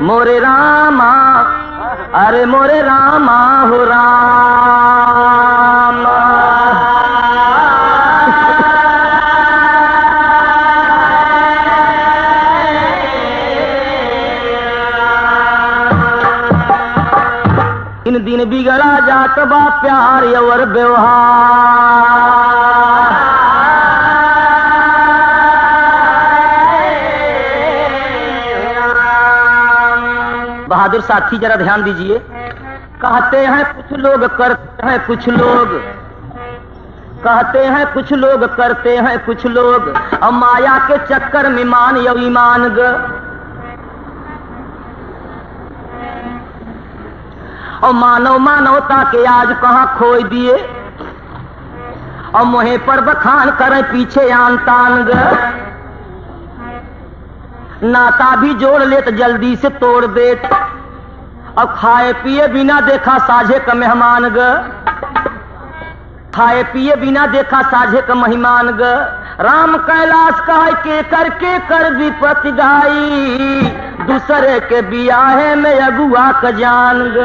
मोरे रामा, अरे मोरे रामा हो राम। इन दिन बिगड़ा जात बा प्यार और व्यवहार। बहादुर साथी जरा ध्यान दीजिए। कहते हैं कुछ लोग, करते हैं कुछ लोग, कहते हैं कुछ लोग, करते हैं कुछ लोग, और माया के चक्कर में मान यो ईमान ग। और मानव मानवता के आज कहाँ खोई दिए, और मोहे पर बखान करें पीछे आन तान ग। नाता भी जोड़ ले तो जल्दी से तोड़ दे, और खाए पिए बिना देखा साझे का मेहमान ग। खाए पिए बिना देखा साझे का मेहमान ग। राम कैलाश कहे के कर विपत्ति गाई, दूसरे के बियाहे में अगुआ का जान ग।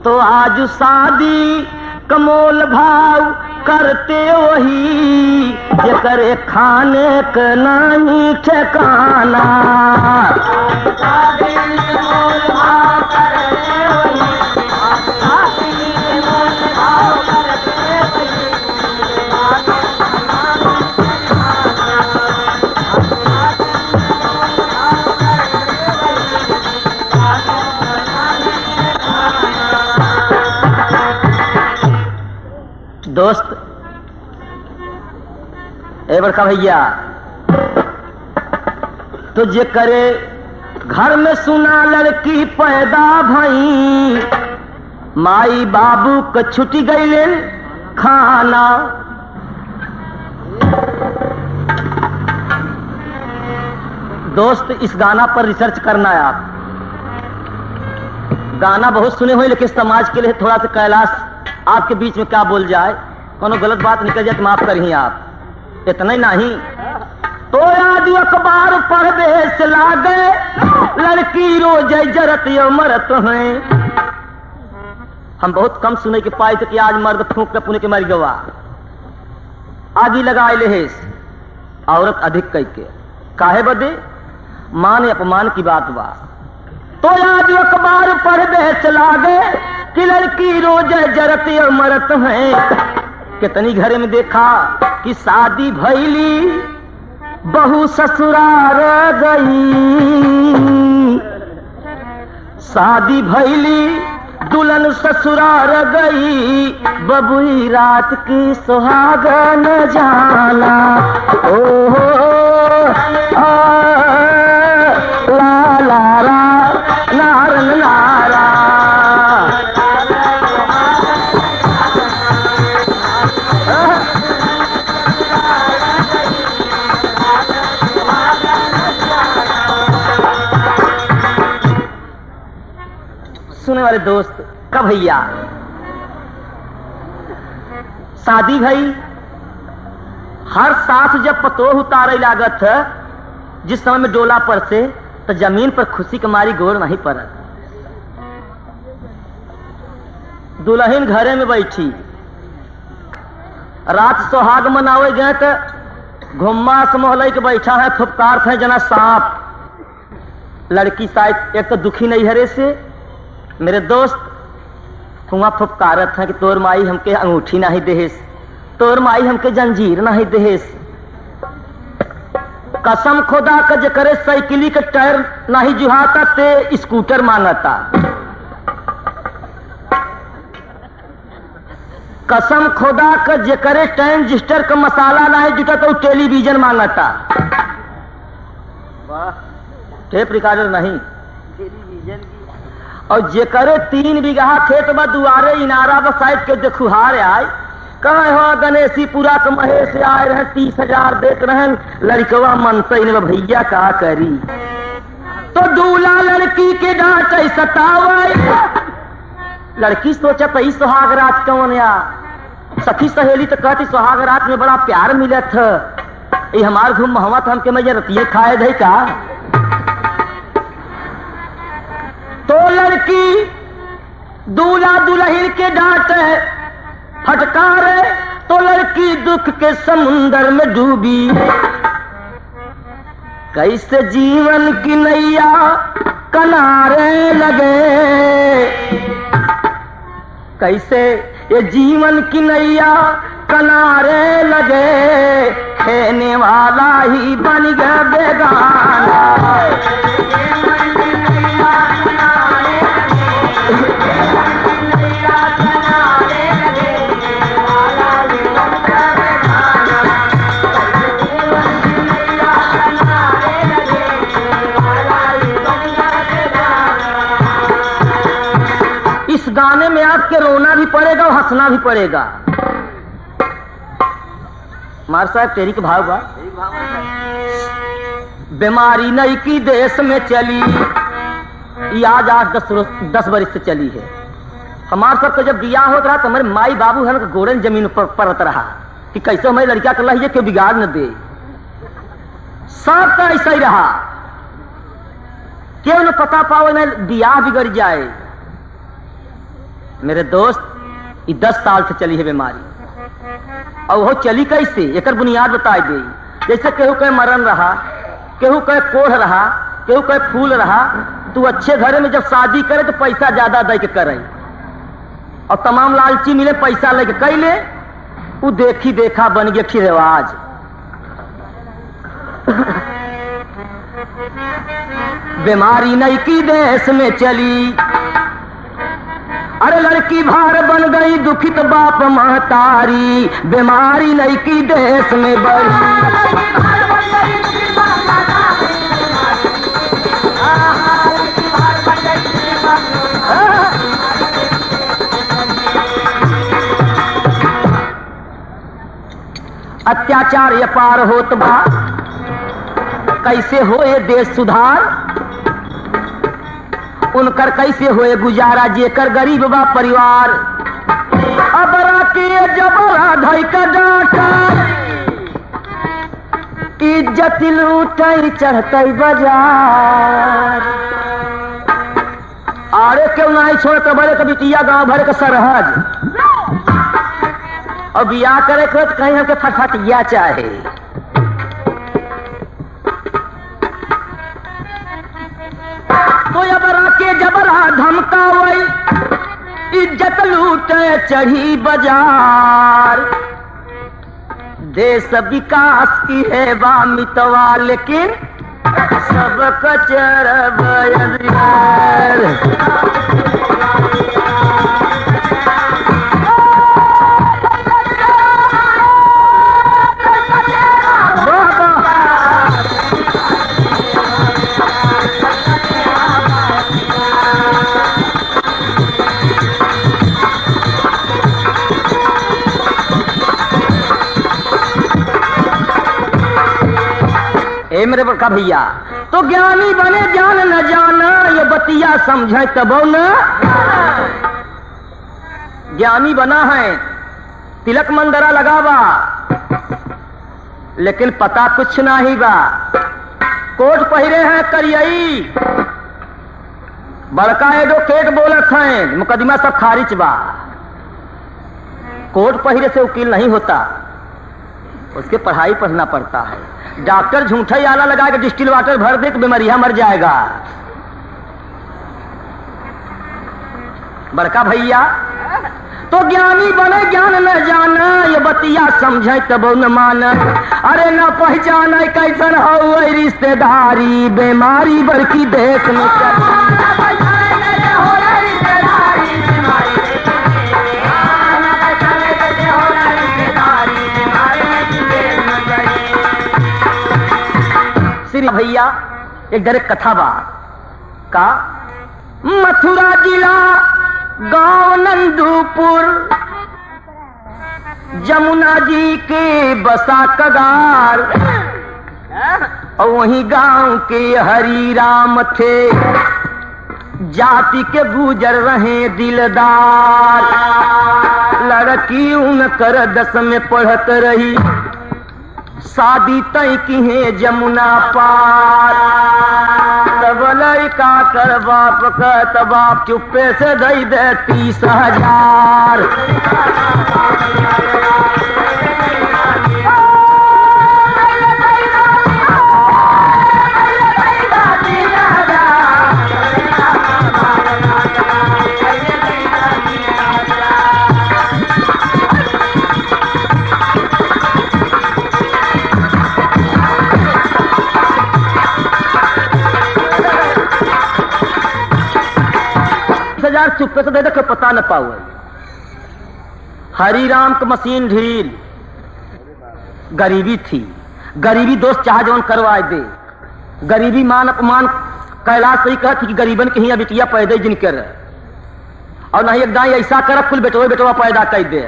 तो आज शादी कमोल भाव करते वही, जे करे खाने का नहीं ठिकाना। दोस्त ए बड़का भैया, तो जे करे घर में सुना लड़की पैदा भई, माई बाबू क छुट्टी गईले खाना। दोस्त इस गाना पर रिसर्च करना है आप। गाना बहुत सुने हुए, लेकिन समाज के लिए थोड़ा सा कैलाश आपके बीच में क्या बोल जाए, कोनो गलत बात निकल जाए तो माफ करिए आप। इतना ही नहीं तो आज अखबार पढ़ने से लागे, लड़की रोज जरत यो मरत है। हम बहुत कम सुने के पाए थे कि आज मर्द फूंक के पुणे के मर गवा। आगी लगाए ले औरत अधिक कह के काहे बदे, मान अपमान की बात बा। तो आज अखबार पढ़ने से लागे कि लड़की रोज जरत यो मरत है। कितनी घरे में देखा कि शादी भैली, बहू ससुराल गई। शादी भैली, दुल्हन ससुराल गई, बबुई रात की सुहागन जाना। ओ ला ला ला नारन नारा। सुने वाले दोस्त का भैया, शादी भई, हर सास जब पतोह उतारे लागत है, जिस समय में डोला पर से, तो जमीन पर खुशी के मारी गोड़ नहीं पड़त। दुल्हन घरे में बैठी, रात सुहाग मनावे गए तो घुम्मा से मोहल्ले के बैठा है, फुफकार थे जना सांप। लड़की शायद एक तो दुखी नहीं हरे से, मेरे दोस्त हुआ फुफकारत है कि तोर माई हमके अंगूठी नहीं देहेस, तोर माई हमके जंजीर नहीं देहेस। कसम खुदा का जे करे साइकिली के टायर नहीं जुहाता ते स्कूटर मांगता। कसम खुदा का जे करे ट्रांजिस्टर का मसाला नहीं जुटा तो टेलीविजन मांगता। वाह, टेप रिकॉर्डर नहीं, टेलीविजन की। और जे करे 3 बीघा खेत में दुआरे इनारा बसाइट के देखुहार आए, कहे हो गणेशीपुरा के महेश आए रहे, 30,000 देख रहे, लड़कवा मनते ने भैया का करी। तो दूल्हा लड़की के डांटे सतावे, लड़की सोचा तो सुहाग रात कौन या सखी सहेली तो कहती सुहाग रात में बड़ा प्यार मिलत है। ये हमार घूम महवा तो हमके मैं रतिये खाए दे का। तो लड़की दूल्हा दुल्हन के डांटे फटकारे, तो लड़की दुख के समुंदर में डूबी। कैसे जीवन की नैया किनारे लगे, कैसे ये जीवन की नैया किनारे लगे, खेने वाला ही बन गया बेगाना। इस गाने में आपके रोना भी पड़ेगा और हंसना भी पड़ेगा। मार साहब तेरी के भाव बा। बीमारी नई की देश में चली, ये आज 8-10 वर्ष से चली है। हमारे सबके जब बियाह होता रहा तो हमारे माई बाबू है गोरन जमीन पर परत रहा कि कैसे हमारी लड़कियां कर रही है क्यों बिगाड़ न दे। सब का ऐसा ही रहा, क्यों न पता पाओ न बियाह बिगड़ जाए। मेरे दोस्त ये 10 साल से चली है बीमारी, और वो चली कैसे एक बुनियाद बता दे। जैसे केहू कहे मरण रहा, केहू कहे कोढ़ रहा, केहू कहे फूल रहा। तू अच्छे घर में जब शादी करे तो पैसा ज्यादा दे के करे, और तमाम लालची मिले पैसा लेके कैले, वो देखी देखा बन गया फिर रिवाज। बीमारी नई की देश में चली, अरे लड़की भार बन गई दुखित बाप महतारी, बीमारी नई की देश में बढ़ी। अत्याचार ये पार होत बा, कैसे होए देश सुधार, उनकर कैसे होए गुजारा जेकर गरीब बा परिवार। अबरा के जबरा धई का डांटा, इज्जत लूटई चढ़तई बाजार। आरे क्यों नहीं छोड़ते बड़े कभी टिया गांव भर का सरहद, और बियाह करे तो कहीं हमके फटफटिया चाहे। तो अबरा के जबरा धमकावई, इज्जत लूटे चढ़ी बाजार। देश विकास की है वामितवा, लेकिन सब कचर बयार। मेरे बड़का भैया तो ज्ञानी बने ज्ञान न जाना, ये बतिया समझे तबो न। ज्ञानी बना है तिलक मंदरा लगावा, लेकिन पता कुछ नहीं बा। कोट पहिरे हैं करियई, बड़का एडवोकेट बोलत हैं, मुकदमा सब खारिज बा। कोट पहिरे से वकील नहीं होता, उसके पढ़ाई पढ़ना पड़ता है। डॉक्टर झूठा ही आला लगा के डिस्टिल वाटर भर दे तो बीमारियां मर जाएगा। बड़का भैया तो ज्ञानी बने ज्ञान न जाना, ये बतिया समझे तब न माना। अरे न पहचाना कैसन हो रिश्तेदारी, बीमारी बड़की देश में भैया। एक डर कथा बा का मथुरा जिला गांव नंदूपुर, जमुना जी के बसा कगार, और वही गांव के हरी राम थे, जाति के गुजर रहे दिलदार। लड़की उनकर 10 में पढ़त रही, शादी तय की है जमुना पार। तब लड़का कर बाप का बाप चुप्पे से दई दे 30,000। चुप्पे से दे दे पता न पाओ। हरिराम की मशीन ढील, गरीबी थी, गरीबी दोस्त चाह जौन करवाए दे। गरीबी मान अपमान कैलाश सही कहती कि गरीबन के ही बिटिया पैदा जिन कर, और नहीं एकदम ऐसा कर कुल बेटवा बेटवा पैदा कर दे।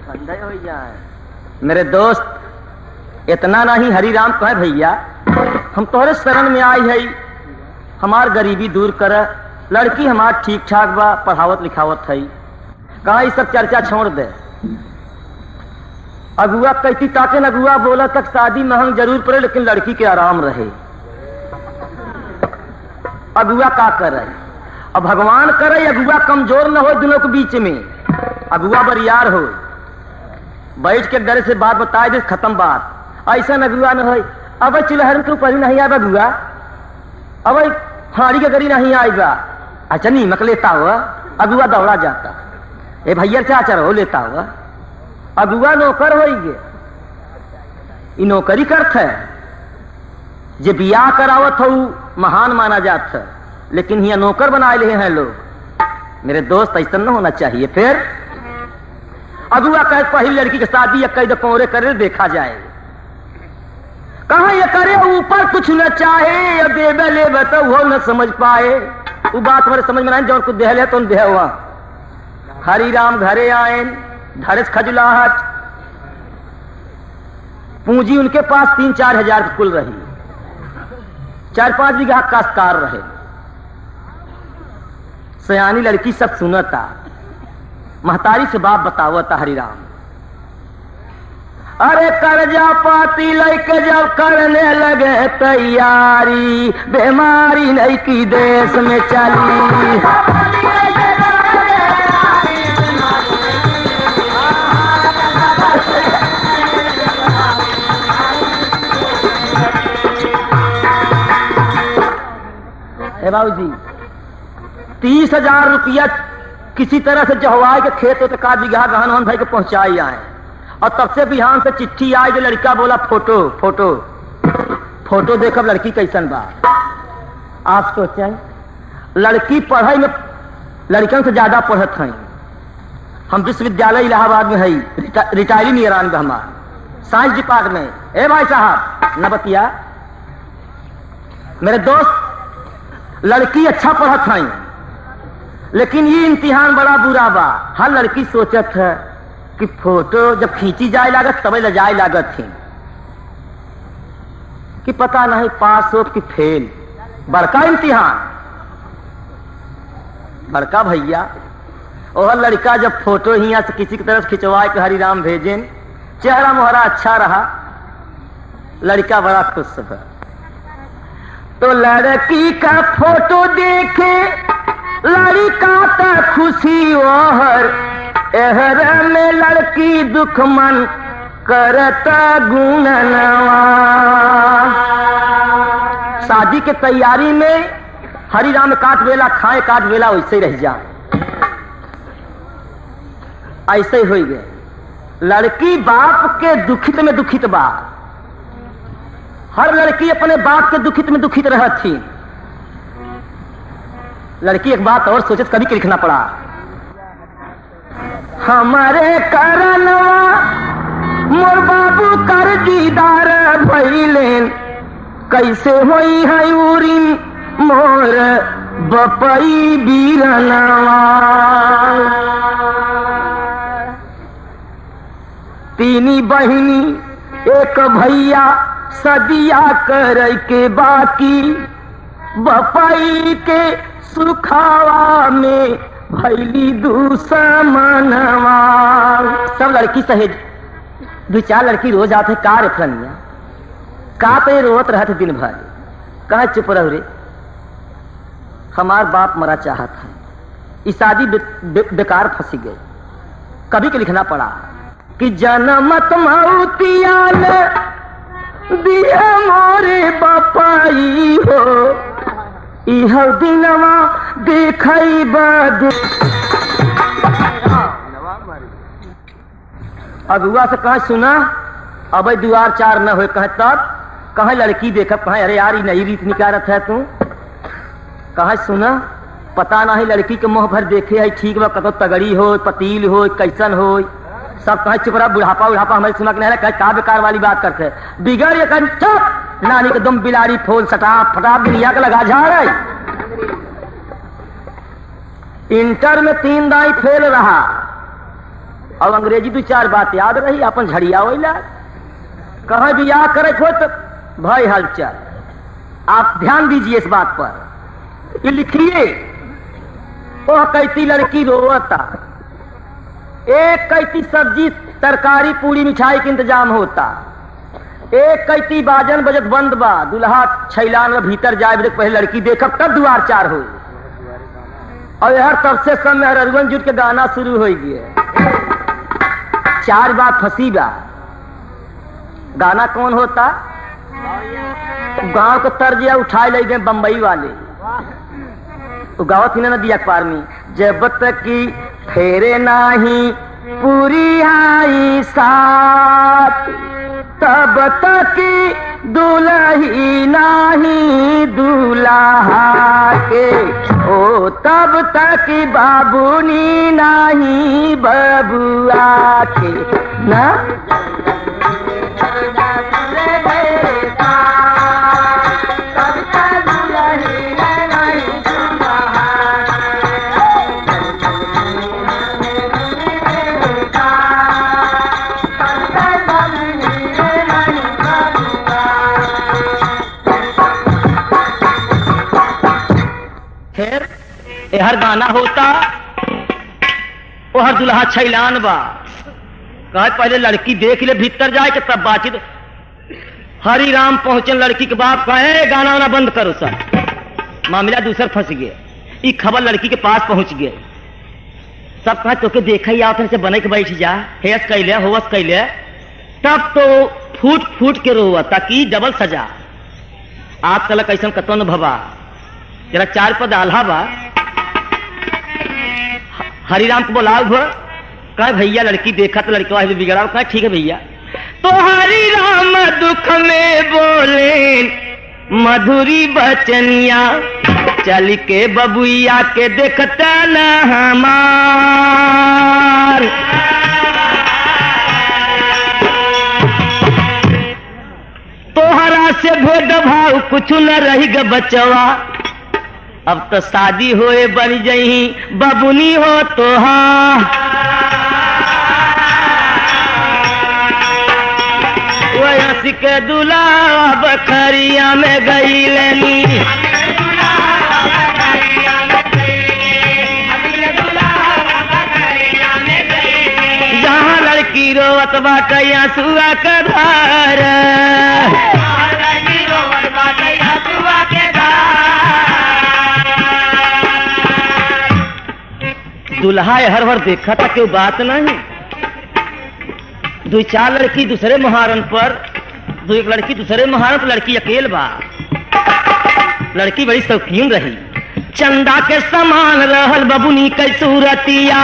हो जाए मेरे दोस्त, इतना नहीं हरिराम कहे भैया हम तोहरे शरण में आई है, हमार गरीबी दूर कर। लड़की हमार ठीक ठाक बा, पढ़ावत लिखावत है, कहा ये सब चर्चा छोड़ दे। अगुआ कहती ताके अगुआ बोला तक शादी महंग जरूर पड़े लेकिन लड़की के आराम रहे। अगुआ का करे, अब भगवान करे अगुआ कमजोर न हो दोनों के बीच में, अगुआ बरियार हो, बैठ के डरे से बात बताए दे, खत्म बात। ऐसा अगुआ न हो अब चिलहर के ऊपर ही नहीं आएगा अगुआ, अब फाड़ी के गरी नहीं आएगा। अच्छा नहीं मक लेता हुआ अगुआ दौड़ा जाता, ए भैया चाचर हो लेता हुआ। अगुआ नौकर होइगे, ई नौकरी करत है, जे बियाह करावत हो महान माना जात है, लेकिन यहाँ नौकर बना ले हैं लोग। मेरे दोस्त ऐसा न होना चाहिए। फिर अगुआ कहे पहली लड़की की शादी या कई दौरे करे देखा जाए, कहा ये करे ऊपर कुछ न चाहे, या देवे ले बता वो न समझ पाए। वो बात हमारे समझ में नहीं, जो उनको देह ले तो देह हुआ। हरिराम घरे आए, धड़स खजुलाहट, पूंजी उनके पास 3-4 हजार कुल रही, 4-5 बीघा काश्तकार रहे। सयानी लड़की सब सुनता, महतारी से बाप बतावता हरिराम, अरे कर्जा पाती लेके जब करने लगे तैयारी, बीमारी नहीं की देश में चली। बाबूजी 30,000 रुपया किसी तरह से जहवाए के खेत होते का बीघा गहन वन भाई के पहुंचाई आए, और तब से बिहान से चिट्ठी आई जो लड़का बोला फोटो फोटो फोटो देखब लड़की कैसन बा। आप सोचें लड़की पढ़ाई में लड़कियों से ज्यादा पढ़त हैं। हम विश्वविद्यालय इलाहाबाद में है, रिटायरी नियरान में हमार साइंस डिपार्टमेंट। ए भाई साहब न बतिया मेरे दोस्त, लड़की अच्छा पढ़त है, लेकिन ये इम्तिहान बड़ा बुरा बा। हर लड़की सोचत है कि फोटो जब खींची जाए लागत तब ले जाए लागत थी कि पता नहीं पास हो कि फेल। बड़का इम्तिहान, बड़का भैया। और लड़का जब फोटो ही से किसी की तरफ खिंचवाए के हरिराम भेजें, चेहरा मोहरा अच्छा रहा, लड़का बड़ा खुश है। तो लड़की का फोटो देखे लड़का तो खुशी ओहर, एहर में लड़की दुख मन करता गुणनवा। शादी के तैयारी में हरिराम काट वेला खाए, काट वेला वैसे ही रह जाए, ऐसे ही हो गए। लड़की बाप के दुखित में दुखित बा, हर लड़की अपने बाप के दुखित में दुखित रह थी। लड़की एक बात और सोचे, कभी लिखना पड़ा, हमारे करनवा मोर बाबू कर दीदार भइलेन, कैसे होई है उरी मोर बपई बीरनवा। 3 बहिनी 1 भैया, सदिया कर के बाकी, बपई के सुखावा में भैली दुश्मनवा। सब लड़की सहेज दो चार लड़की रोज आते का रे फलनिया का पे रोत रहते दिन भर। कहा चुप रहो रे, हमार बाप मरा चाहत है, इस शादी बेकार फंसी गई। कभी के लिखना पड़ा कि जनमत मौतियाल दिया मोरे बापाई हो, इह दिनवा देखई बद। अगुआ से कहा सुना अब दुआर चार न हो, कहे तब कहा लड़की देखब, कहा अरे यार नई रीत निकारत है तू। कहा सुना पता नहीं लड़की के मुंह भर देखे है ठीक बा, कतो तगड़ी हो पतील हो कैसन हो, सब कहे चुप रहा। बुढ़ापा उढ़ापा हमारे सुना के नहीं कहे का बेकार वाली बात करते बिगड़ ये कहीं चुप नानी के दुम बिलाड़ी फूल सटाप फटाप दुनिया का लगा झाड़। इंटर में 3 दाई फेल रहा और अंग्रेजी 2-4 बात याद रही, अपन झड़िया वहीला कहा बियाह करे हो तो भाई हलचल। आप ध्यान दीजिए इस बात पर, ये लिखिए वह कैसी लड़की रोता, एक कैसी सब्जी तरकारी पूरी मिठाई का इंतजाम होता, एक कैसी बाजन बजट बंद बा, दुल्हा छैलान में भीतर जाए पहले लड़की देखब तब दुआर चार हो। और यार तब से सब में अरुण जुट के गाना शुरू हो गया। 4 बात फंसी बा। गाना कौन होता? गांव को तर्ज उठाए ले गए बम्बई वाले, गावत ही नदी अखबार में, जब तक की फेरे नाही पूरी आई साथ तब तक दुल्ही नाही दूल्हा के, ओ तब तक बाबूनी नाही बबुआ के ना। हर गाना होता वो हर दुल्हा छैलान बा, कहे पहले लड़की देख ले भीतर जाए के तब बातचीत। हरी राम पहुंचे लड़की के बाप कहे गाना वाना बंद करो सर, मामला दूसर फंस गए। ये खबर लड़की के पास पहुंच गए, सब कहे तो के देखा ही आओ से बने के बैठ जा, हेस कैले होवस कैले, तब तो फूट फूट के रोवा ताकि डबल सजा। आजकल कैसन कतन भवा जरा 4 पद आल्हा बा। हरिराम को बोलाओ कहे भैया लड़की देखा तो लड़की वाले बिगड़ा, कहे ठीक है भैया। तो हरिराम दुख में बोले मधुरी बचनिया, चल के बबुआ के देखता न हमार। तोहरा से भेद भाव कुछ न रही ग बचवा, अब तो शादी होए बन जही बबुनी हो तो हाँ। वही के दुल्हा बखरिया में गई लेनी, जहाँ लड़की रोवत बाटे आंसुआ का धार, दुल्हा हर हर देखा था क्यों बात नहीं। 2-4 लड़की दूसरे मुहारन पर, 2-1 लड़की दूसरे मुहारन पर, लड़की अकेल बा। लड़की बड़ी शौकीन रही, चंदा के समान रहल बबुनी के सूरतिया,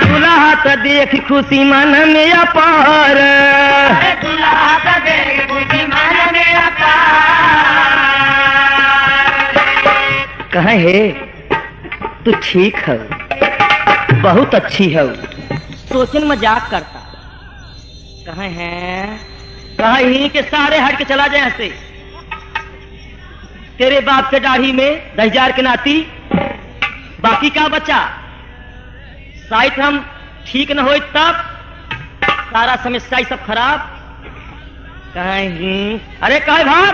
दुल्हा तो देख खुशी मन में अपार, कहे हे तू ठीक है, बहुत अच्छी है, सोचन मजाक करता। कहे हैं कहे ही के सारे हट के चला जाए से, तेरे बाप के दाढ़ी में 10,000 के नाती, बाकी क्या बचा? शायद हम ठीक न हो तब सारा समस्या सब खराब। कहे अरे कहे भाग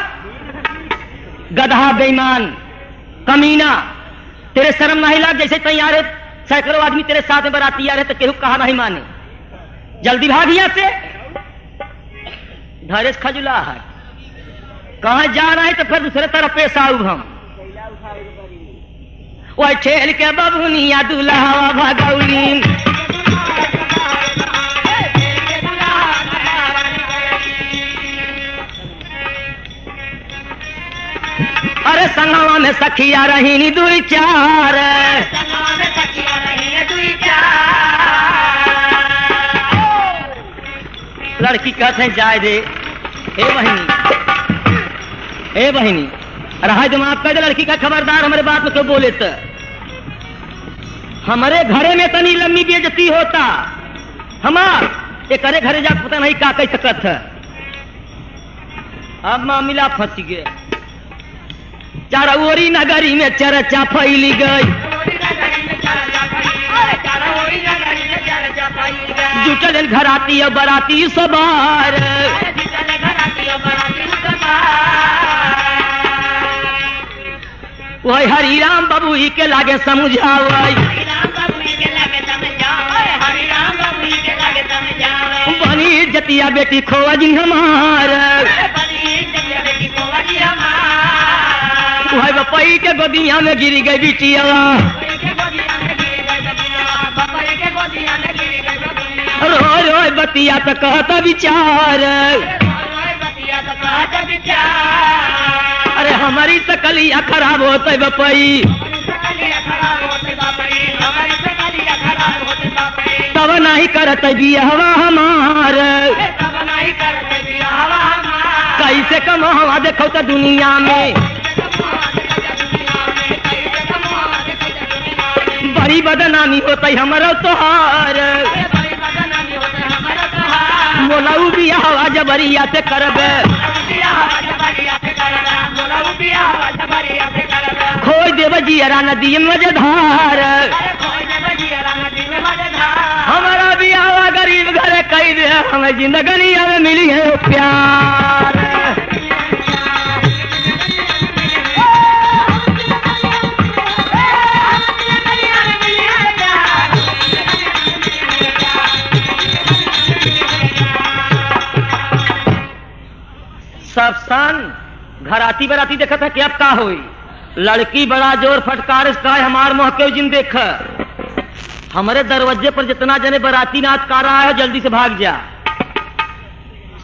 गधा बेईमान कमीना, तेरे शर्म नहीं लग? जैसे तैयार है सैकड़ों आदमी तेरे साथ में बाराती आ रहे तो केहू कहा नहीं माने, जल्दी भाग यहाँ से। धरेश खजुला है, कहाँ जा रहा है तो फिर दूसरे तरफ पेश आऊ हम। वह ठेल के बबुनिया दुल्हा भगौली, अरे संगवा में सखिया रही नी दुई चार, लड़की कहते हैं जाए दे। ए बहिनी रहा दिमाग कर दे, लड़की का खबरदार हमारे बात में क्यों बोले तो हमारे घरे में तनी लम्बी बेइज्जती होता, हमार एक अरे घरे जा पता नहीं का कह सकत है। अब मामला फंस गए, चारोरी नगरी में चर्चा फैली गई, जुटल घराती और बराती सवार, वही हरिराम बाबू ही के लागे समझावई, बनी जतिया बेटी खोआ जी हमार, वही बपई के गोदिया में गिरी गई बिटिया, रोय रोय बतिया तो कहता विचार, अरे हमारी सकलिया खराब होते बपई, तब नहीं करत बियाहवा हमार, कैसे कमावा देखो तो दुनिया में, बड़ी बदनामी होती हमारा तोहार, मोलाऊ बियाहवा जबरिया से करबे, खोज देव जियरा नदी मजधार, हमारा बियाहवा गरीब घर कई दे, हमें जिंदगी में मिली है प्यार। सब सन घराती बराती देखा था कि अब का हुई, लड़की बड़ा जोर फटकार का हमार मोह के जिन देख, हमारे दरवाजे पर जितना जने बराती नाच का रहा है जल्दी से भाग जा।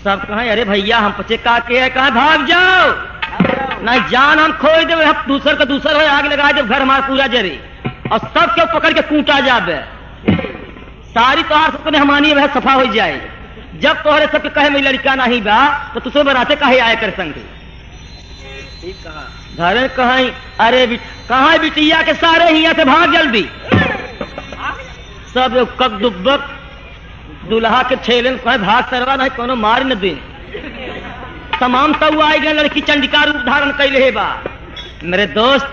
सब कहें अरे भैया हम पचे का के है, कहा भाग जाओ, नहीं जान हम खोई दे, हम दूसर का दूसर हो आग लगा जब घर हमारा पूरा जरे और सब के पकड़ के कूटा जाबे, सारी तोहार सबको हमानी वह सफा हो जाए। जब तोहरे सबके कहे मेरी लड़का नहीं बा तो तुझे बराते कहे आए कर संगे, घर कहीं अरे कहा बिटिया के सारे यहाँ से भाग जल्दी, सब कक दुब्बक दुल्हा के ठेले कहे भाग सरवा नहीं कोनो मार न दे, तमाम तऊ आई गए, लड़की चंडिका रूप धारण कैले है बा। मेरे दोस्त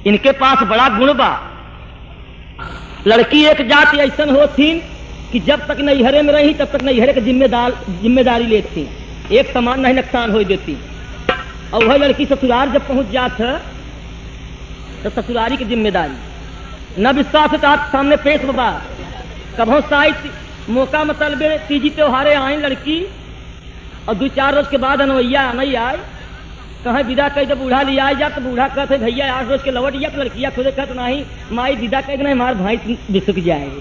इनके पास बड़ा गुण बा, लड़की एक जाति ऐसा होती कि जब तक नैहरे में रही तब तक नैहरे के जिम्मेदारी लेती, एक समान नहीं नुकसान हो देती, और वह लड़की ससुराल जब पहुंच जात है तो ससुरारी की जिम्मेदारी न विश्वास है आप सामने पेश बा, कभों साहित्य मौका मतलबे तीजी त्योहारे आए लड़की और 2-4 रोज के बाद अनवैया नहीं आए, कहे विदा कह जब बूढ़ा लिया जा तो बूढ़ा कहते भैया 8 रोज के लौट या तो लड़कियां खुदे कहते नहीं माई विदा कह नहीं हमारे भाई बिसुक जाएगी।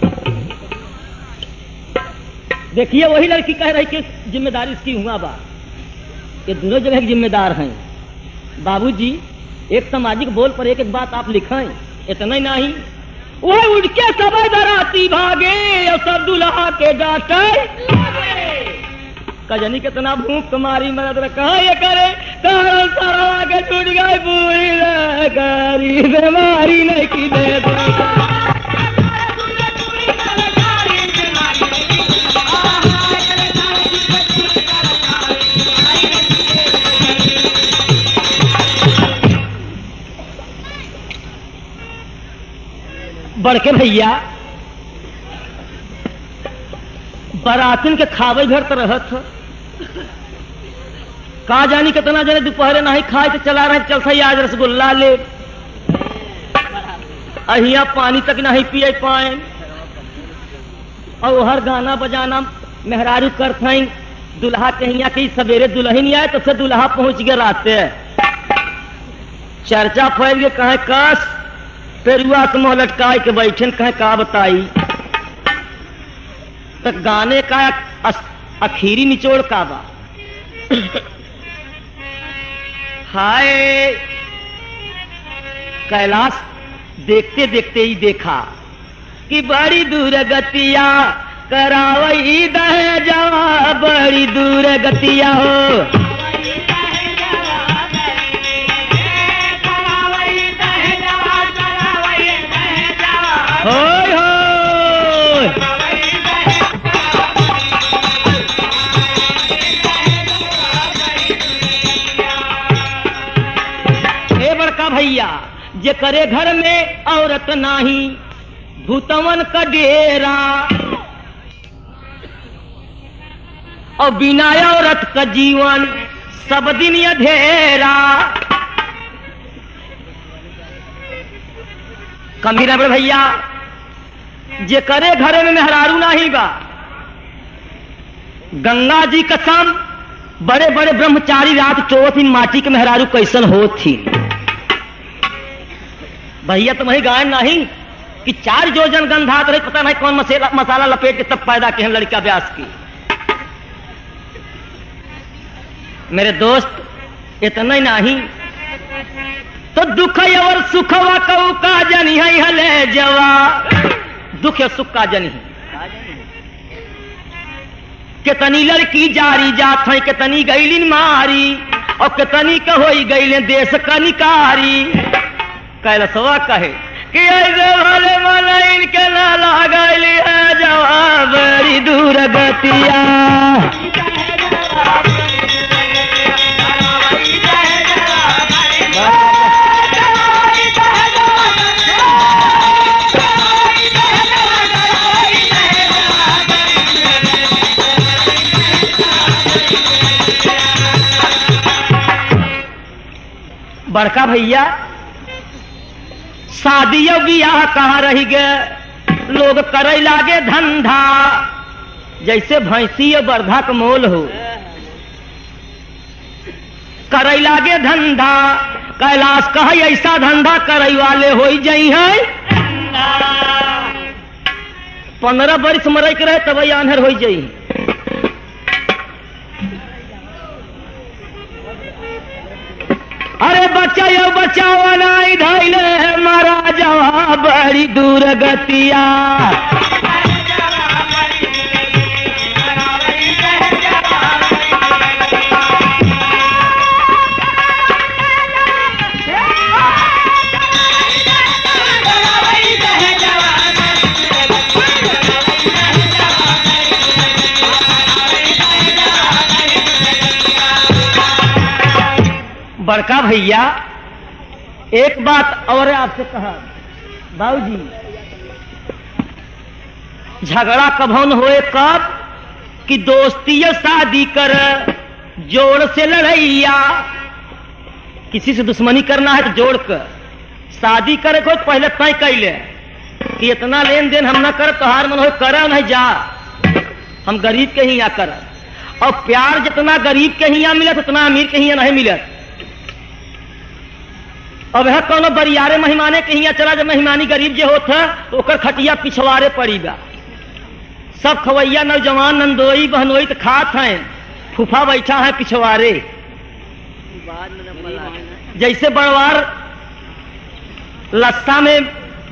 देखिए वही लड़की कह रही कि जिम्मेदारी इसकी हुआ बा, ये दोनों जगह जिम्मेदार हैं। बाबूजी एक सामाजिक बोल पर एक बात आप लिखें, इतना ही नहीं, वो उठ के सब दराती भागे और सब दुल्हा के डांटे, कजनी कितना भूख तुम्हारी मदद रखा ये करे, सारा के टूट गए पूरी करी बीमारी नहीं की दे बड़के भैया बरातिन के खावे घर तो रहत का जानी कितना जने दोपहरे नहीं खाए तो चला रहे चल सही आज रसगुल्ला ले, अहिया पानी तक नहीं पिए पाए और हर गाना बजाना मेहरारू करथई दुल्हा कहिया कि सवेरे दुल्हन आए तो से दुल्हा पहुंच गए राते चर्चा फैल गए कहे कस पेरुआ से मुँह लटकाए के बैठन कहे का बताई तो गाने का आखिरी निचोड़ का बा हाय कैलाश देखते देखते ही देखा कि बड़ी दूर गतिया करावई दहे जवा बड़ी दूर गतिया हो होय होय ए बड़का भैया जे करे घर में औरत नाही भूतवन का डेरा और बिना औरत का जीवन सब दिन अधेरा कमीरा बड़े भैया जे करे घरे में मेहरारू नहीं बा गंगा जी कसम बड़े बड़े ब्रह्मचारी रात चोथ इन माटी के मेहरारू कैसन हो थी भैया तो वही गायन नहीं कि 4 जोजन गंधात रहे पता नहीं कौन मसाला लपेट के तब पैदा किए लड़का व्यास की मेरे दोस्त इतना ही नहीं तो दुख और सुखवा कऊ का जनी है हले जवा दुख और सुख का जनी कितनी लड़की जारी जात है कितनी गईलिन मारी और कितनी कहोई गईले देश का निकारी कैलसवा कहे कि ऐसे भले मन इनके ना लागली है जवाब बड़ी दूर गतिया बड़का भैया शादी ब्याह कहाँ रही गए लोग करे लागे धंधा जैसे भैंसी बरधा का मोल हो करे लागे धंधा कैलाश कह ऐसा धंधा करे वाले हो जाई है 15 बरिस मरई के रहे तब आन्हर हो जाई अरे बच्चा यो बचावा नहीं धैले मारा जवा बड़ी दूर गतिया बड़का भैया एक बात और आपसे कहा बाबूजी झगड़ा कभौन होए कब कि दोस्ती शादी कर जोड़ से लड़ैया किसी से दुश्मनी करना है तो जोड़ कर शादी करे को पहले तय कैले कि इतना लेन देन हम ना कर तोहार मन हो कर नहीं जा हम गरीब के ही यहाँ कर और प्यार जितना गरीब के ही यहाँ मिलत उतना अमीर के ही यहाँ नहीं मिलत अब है कौन बरियारे मेहमाने के हिया चला जब मेहमानी गरीब जे होता तो ओकर खटिया पिछवारे पड़ीगा सब खवैया नौजवान नंदोई बहनोई तो खात हैं फूफा बैठा है पिछवारे जैसे बड़वार लस्सा में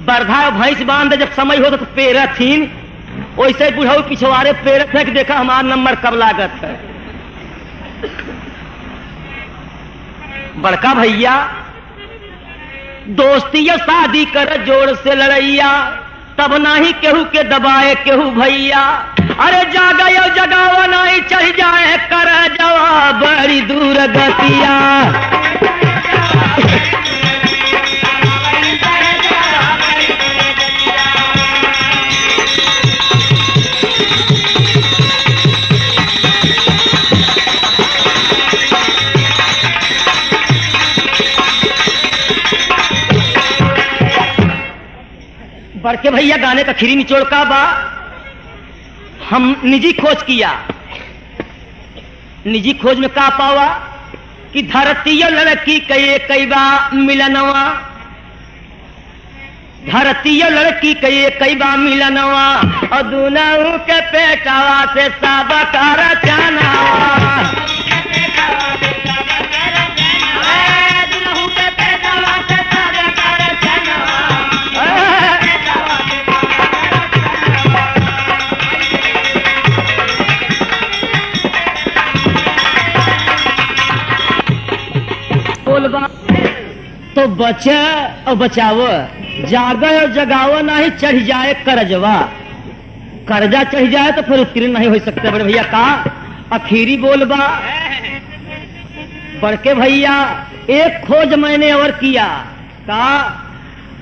बरधा भैंस बांध जब समय हो तो पेरा थीन वैसे बुढ़ाऊ पिछवारे पेरत है कि देखा हमारा नंबर कब लागत है बड़का भैया दोस्ती या शादी कर जोड़ से लड़ैया तब नाही केहू के दबाए केहू भैया अरे जागा यो जगावा नहीं चढ़ जाए कर जवा बड़ी दूर गतिया बड़के भैया गाने का खीरी निचोड़ का बा। हम निजी खोज किया, निजी खोज में का पावा कि धरती लड़की कई बा मिलनवा, धरती लड़की कई बा मिलनवा, और दुनऊ के पेटावा से सब कर चनावा। तो बचे और बचाव, जागे और जगाव नहीं, चढ़ जाए करजवा, कर्जा चढ़ जाए तो फिर उत्तीर्ण नहीं हो सकते। बड़े भैया का आखिरी बोलबा। बड़के भैया एक खोज मैंने और किया, का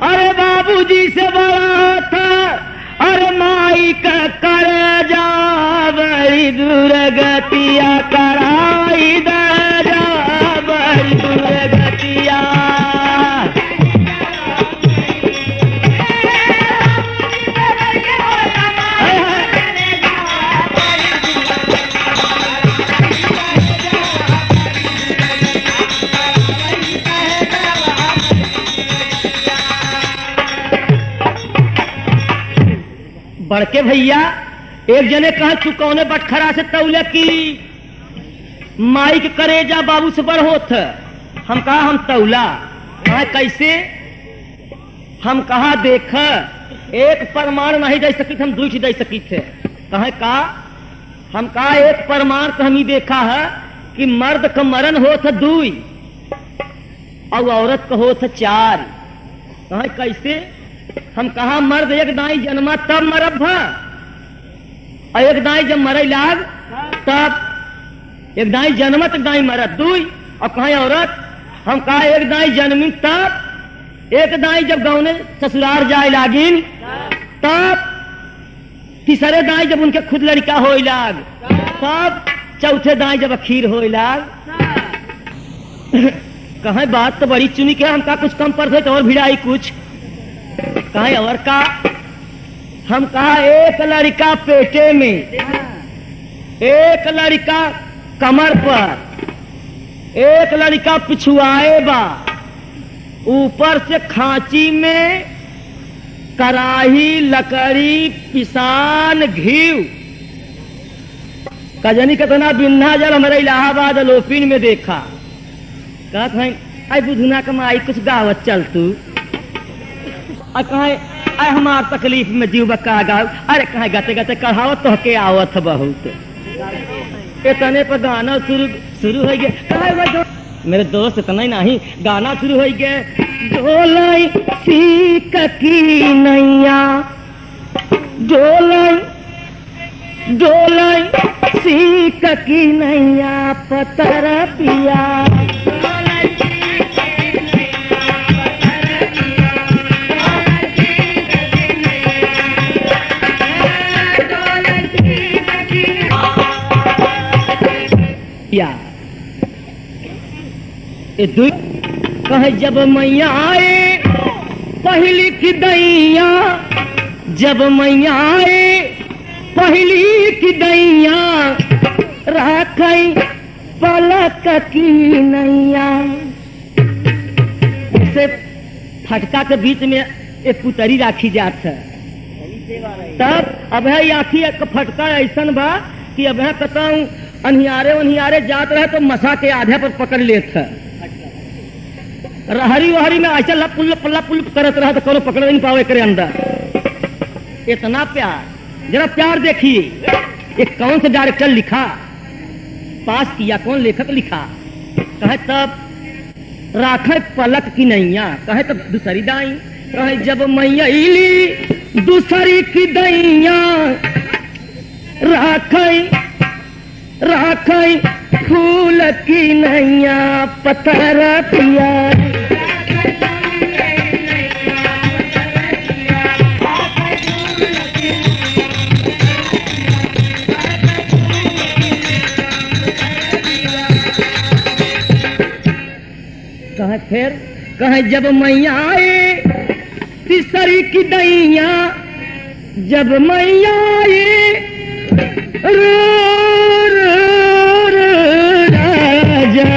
अरे बाबूजी से बड़ा था, अरे माई का करजा बड़ी दुर्गतिया कराई दजा बड़ी दुर्गतिया। बड़के भैया एक जने कहा तू कौने बटखरा से तौले की माई के करेजा बाबू से बड़ होत। हम कहा हम तौला। कहा कैसे? हम कहा देख एक प्रमाण नहीं दे सकी, हम दूसरी दे सकी थे। कहे का? हम कहा एक प्रमाण तो हम ही देखा है कि मर्द का मरण होत दुई और औरत का होत चार। कहे कैसे? हम कहा मर्द एक दाई जन्मा तब मरब है, और एक दाई जब मरे लाग तब, एक दाई जन्मत दाई मरत दुई। और कहा औरत? हम कहा एक दाई जन्मी तब, एक दाई जब गाँव ने ससुराल जाए लागिन तब, तीसरे दाई जब उनके खुद लड़का हो लाग तब, चौथे दाई जब अखीर हो लाग। कहे बात तो बड़ी चुनी के। हम कहा कुछ कम पर थे और भिड़ाई कुछ। कहे और का? हम कहा एक लड़का पेटे में, एक लड़का कमर पर, एक लड़का पिछुआए बा, ऊपर से खांची में कराही लकड़ी पिसान घीव। कजनी कितना बिन्ना जल हमारे इलाहाबाद लोपिन में देखा। कहत है आई बुधुना कमाई कुछ गावत चल तू। कहे अरे हमार तकलीफ में जीव बका गाँव। अरे कहे गाते गाते कहावत तो के आवत बहुत। इतने पर गाना शुरू हो गया। मेरे दोस्त इतना नहीं गाना शुरू हो गया। डोलाई सीक की नैया, डोलाई डोलाई सीक की नैया पतर पिया। कहे जब मैया आए पहली की दैया, जब मैया आए पहली की दैया, राखई पलक की नैया। इसे फटका के बीच में एक पुतरी राखी जात है। तब अब है आखी एक फटका ऐसा बा कि अब है कहता हूँ अनहियारे जात रहे तो मसा के आधे पर पकड़ लेत है। रहरी वहरी में ऐसा लपुल करत रहा तो कोनो पकड़ नहीं पावे करे अंदर। इतना प्यार, जरा प्यार देखिए। ये कौन से डायरेक्टर लिखा, पास किया, कौन लेखक लिखा? कहे तब राखे पलक की नैया, कहे तब दूसरी दाई। कहे जब मैया इली दूसरी की दैया, राखे राखई फूल की नैया पत्थर पिया। कहे फिर? कहे जब मैया आए तीसरी की दैया जब मैया आई रो राजा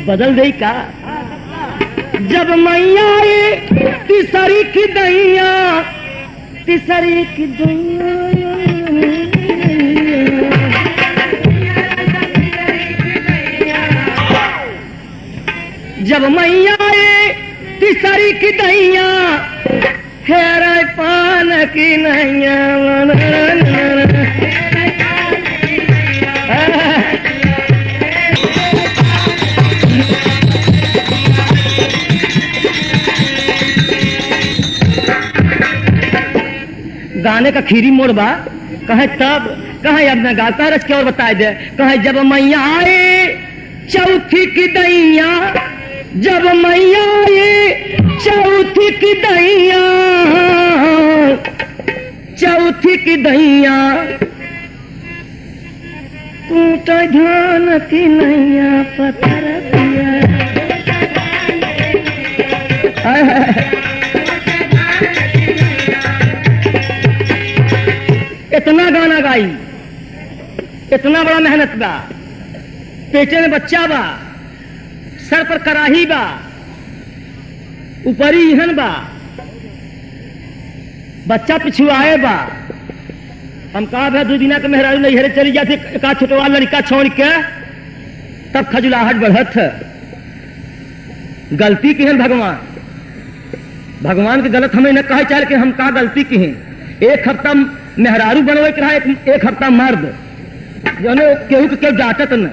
बदल दे का जब मैया आई तीसरी की दैया तीसरी की दैया जब मैया आए तीसरी की दैया हेरा पान की नैया गाने का खीरी मोड़ बा कहे तब कहे अब न गाता रच के और बताए दे कहे जब मैया आए चौथी की दैया जब मैया आए चौथी की दैया चौथी की दैया तू तो ध्यान की नैया पत्थर दिया इतना गाना गाई इतना बड़ा मेहनत बा पेटे में बच्चा बा सर पर कराही बा ऊपरी ईहन बा बच्चा पिछुआए बा हम कहा भाई 2 दिना के मेहरारू नैहरे चली जाती एक छोटवा लड़का छोड़ के तब खजुलाहट बढ़त गलती की है भगवान की गलत हमें न कहे चाहे कि हम का गलती की हैं एक हफ्ता मेहरारू बनवे के रहा एक हफ्ता मर्द जो केहू के केहू जाटत न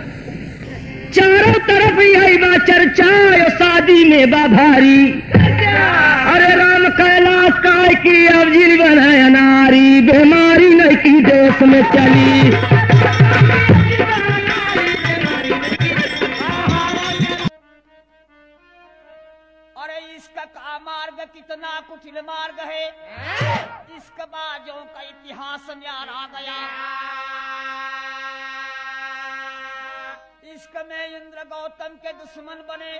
चारों तरफ यही बा चर्चा शादी में बा भारी अरे राम कैलाश काय की अब जीवन है नारी बीमारी नहीं की देश में चली अरे इसका का मार्ग कितना कुटिल मार्ग है इसका बाजों का इतिहास न्यारा गया इश्क में इंद्र गौतम के दुश्मन बने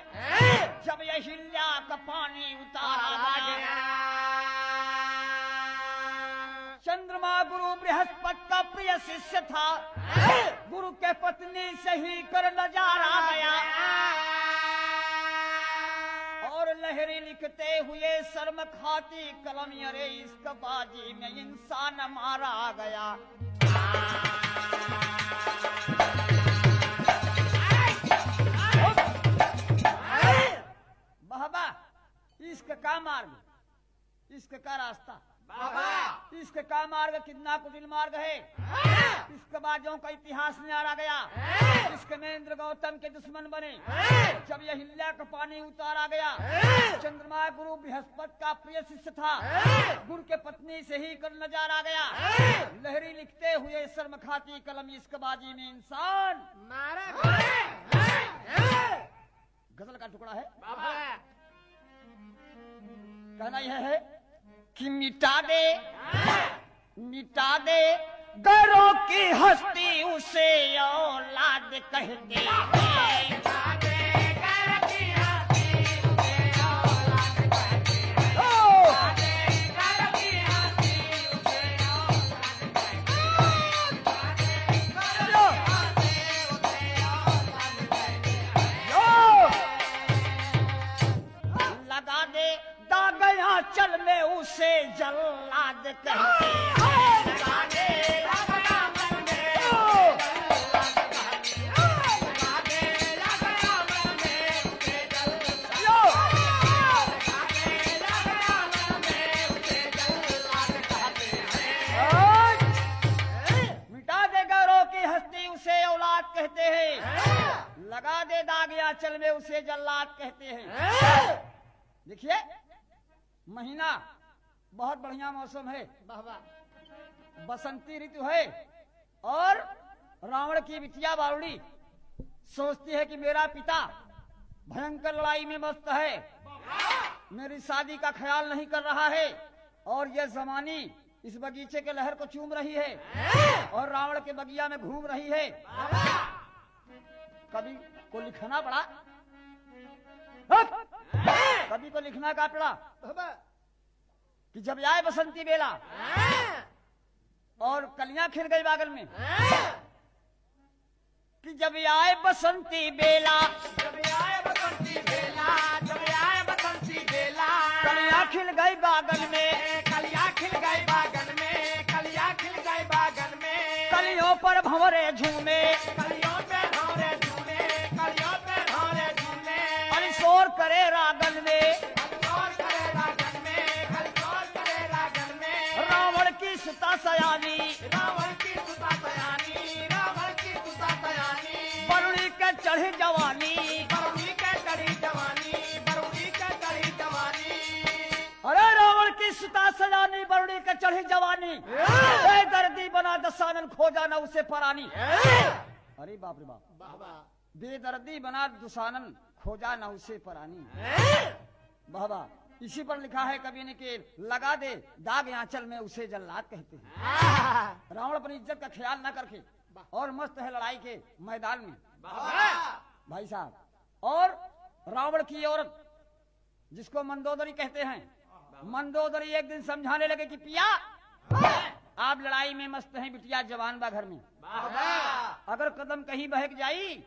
जब अहिल्या का पानी उतारा गया चंद्रमा गुरु बृहस्पति का प्रिय शिष्य था गुरु के पत्नी से ही कर नजारा गया और लहरी लिखते हुए शर्म खाती कलम अरे इश्क बाजी में इंसान मारा गया बाबा इश्क का मार्ग इश्क का रास्ता बाबा इश्क का मार्ग कितना कुटिल मार्ग है इसके बाजों का इतिहास न्यारा गया इश्क में इंद्र गौतम के दुश्मन बने जब यह हिल्या का पानी उतारा गया चंद्रमा गुरु बृहस्पति का प्रिय शिष्य था गुरु के पत्नी से ही कर नजारा गया लहरी लिखते हुए शर्म खाती कलम इश्क बाजी में इंसान गजल का टुकड़ा है कहना यह है कि मिटा दे गैरों की हस्ती उसे औलाद कहते चल में उसे जल्लाद कहते मिटा दे गौरव की हस्ती उसे औलाद कहते हैं लगा दे दाग या चल में उसे जल्लाद कहते हैं देखिए महीना बहुत बढ़िया मौसम है बसंती ऋतु है और रावण की बिटिया बावड़ी सोचती है कि मेरा पिता भयंकर लड़ाई में मस्त है मेरी शादी का ख्याल नहीं कर रहा है और यह जमानी इस बगीचे के लहर को चूम रही है और रावण के बगिया में घूम रही है कभी को लिखना पड़ा कवि को लिखना का पड़ा कि जब आए बसंती बेला और कलियां खिल गई बागल में, कि जब आए बसंती बेला, जब आए बसंती बेला, जब आए बसंती बेला, कलियां खिल गई बागल में, कलियां खिल गई बागन में, कलियां खिल गई बागन में, कलियों पर भंवरे झूमे, कलियों पे भौरे झूमे, कलियों पे भौरे झूमे, अरे शोर करे रागन में, हलचोल करे रागन में, हलचोल करे रागन में, रावण की सुता सयानी, रावण की सुता सयानी, रावण की सुता सयानी, बरुणी के चढ़ी जवानी, बरुणी के चढ़ी जवानी, बरुणी के चढ़ी जवानी, अरे रावण की सुता सयानी, बरुणी के चढ़ी जवानी, बेदर्दी बना दसानन खोजा न उसे परानी। अरे बाप रे बाप, बाबा बेदर्दी बना दुसानन खोजा न उसे परानी। बाबा इसी पर लिखा है कवि ने कि लगा दे दाग आंचल में उसे जल्लाद कहते हैं। रावण अपनी इज्जत का ख्याल न करके और मस्त है लड़ाई के मैदान में भाई साहब। और रावण की औरत जिसको मंदोदरी कहते हैं, मंदोदरी एक दिन समझाने लगे कि पिया आप लड़ाई में मस्त हैं, बिटिया जवान बा घर में, अगर कदम कहीं बहक जाई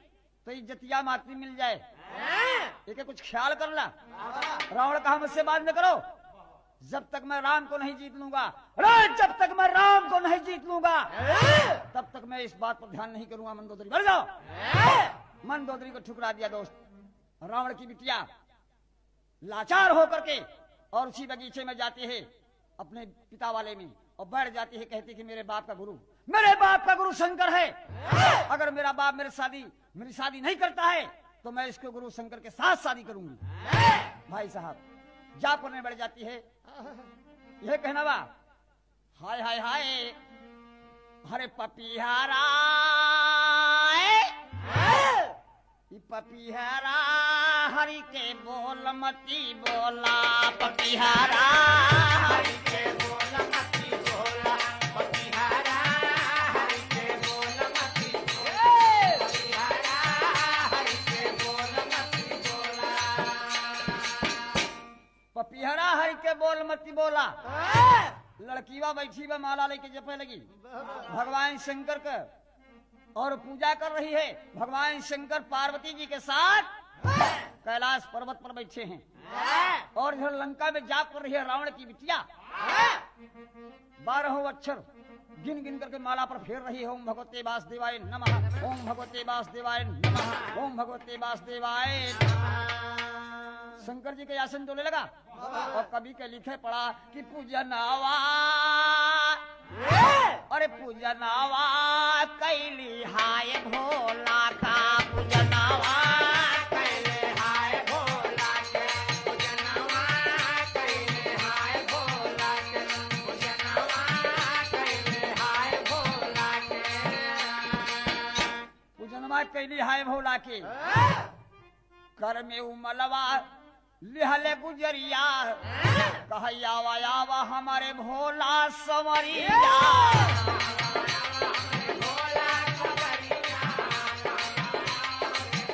तो इज्जतिया माती मिल जाए, एक कुछ ख्याल कर ला। रावण कहा मुझसे बात न करो, जब तक मैं राम को नहीं जीत लूंगा, अरे जब तक मैं राम को नहीं जीत लूंगा तब तक मैं इस बात पर ध्यान नहीं करूंगा। मंदोदरी बढ़ जाओ। मंदोदरी को ठुकरा दिया दोस्त। रावण की बिटिया लाचार होकर के और उसी बगीचे में जाती है अपने पिता वाले में और बैठ जाती है, कहती कि मेरे बाप का गुरु शंकर है, अगर मेरा बाप मेरी शादी नहीं करता है तो मैं इसके गुरु शंकर के साथ शादी करूंगी। भाई साहब जा करने बढ़ जाती है, यह कहना बा हाय हाय हाय हरे पपिहारा, पपिहारा हरि के बोल मती बोला, पपिहारा हरि के बोल मती बोला, पपिहारा हरि के बोल मती बोला, पपिहारा हरि के बोल मती बोला, पपिहरा हरि के बोल मती बोला। लड़कीवा बैठी व माला लेके जपे लगी भगवान शंकर का और पूजा कर रही है। भगवान शंकर पार्वती जी के साथ कैलाश पर्वत पर बैठे हैं और इधर लंका में जाप कर रही है रावण की बिटिया। 12 अक्षर गिन गिन करके माला पर फेर रही है। ओम भगवते वासुदेवाय नमः, ओम भगवते वासुदेवाय नमः, ओम भगवते वासुदेवाय नमः। शंकर जी के आसन डोले लगा और कवि के लिखे पड़ा कि पूजनावा, अरे पूजनावा कैली हाय भोला का, पूजनावा कैले हाय भोला के, पूजनवा कैले हाय भोला के, पूजनवा कैले हाय भोला के, पूजनवा कैली हाय भोला के। कर में उमलवा लिहले गुजरिया, कहैया आवा हमारे भोला संवरिया। भोला खबरिया,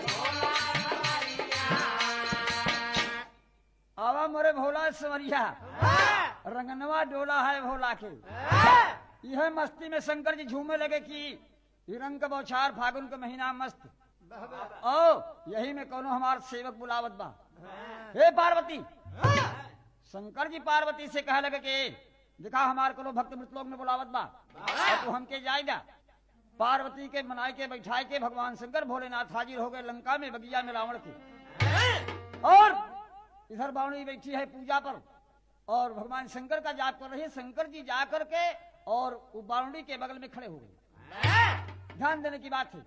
भोला खबरिया, आवा मोरे भोला संवरिया। रंगनवा डोला है भोला के। यह मस्ती में शंकर जी झूमे लगे कि रंग का बौछार फागुन का महीना मस्त, ओ यही में कोनो हमार सेवक बुलावत बा। हे पार्वती, शंकर जी पार्वती से कहे लगे कि देखा हमारे को भक्त मृतलोक में बुलावत बा, तो हमके जाएगा। पार्वती के मनाए के बैठाए के भगवान शंकर भोलेनाथ हाजिर हो गए लंका में बगिया में रावण के। और इधर बावणी बैठी है पूजा पर और भगवान शंकर का जाप कर रही है। शंकर जी जा करके और बावणी के बगल में खड़े हो गए। ध्यान देने की बात है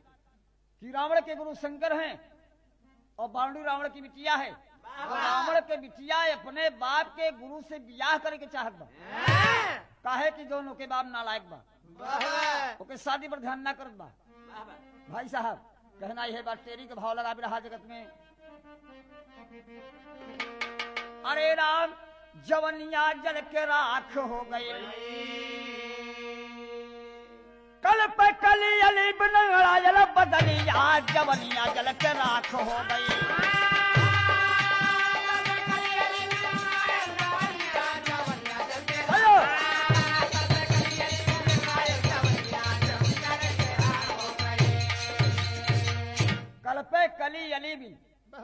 कि रावण के गुरु शंकर हैं और बावणी रावण की बिटिया है। रावण के बिटिया अपने बाप के गुरु से ब्याह करे के चाहत बा, काहे कि दोनों के बाप नालायक बा, ओके शादी पर ध्यान ना करत बा। भाई साहब कहना यह बात तेरी के भाव लगा रहा जगत में। अरे राम जवनिया जल के राख हो गई, कल पे कली अली बनड़ा जल बदलिया, जवनिया जल के राख हो गई।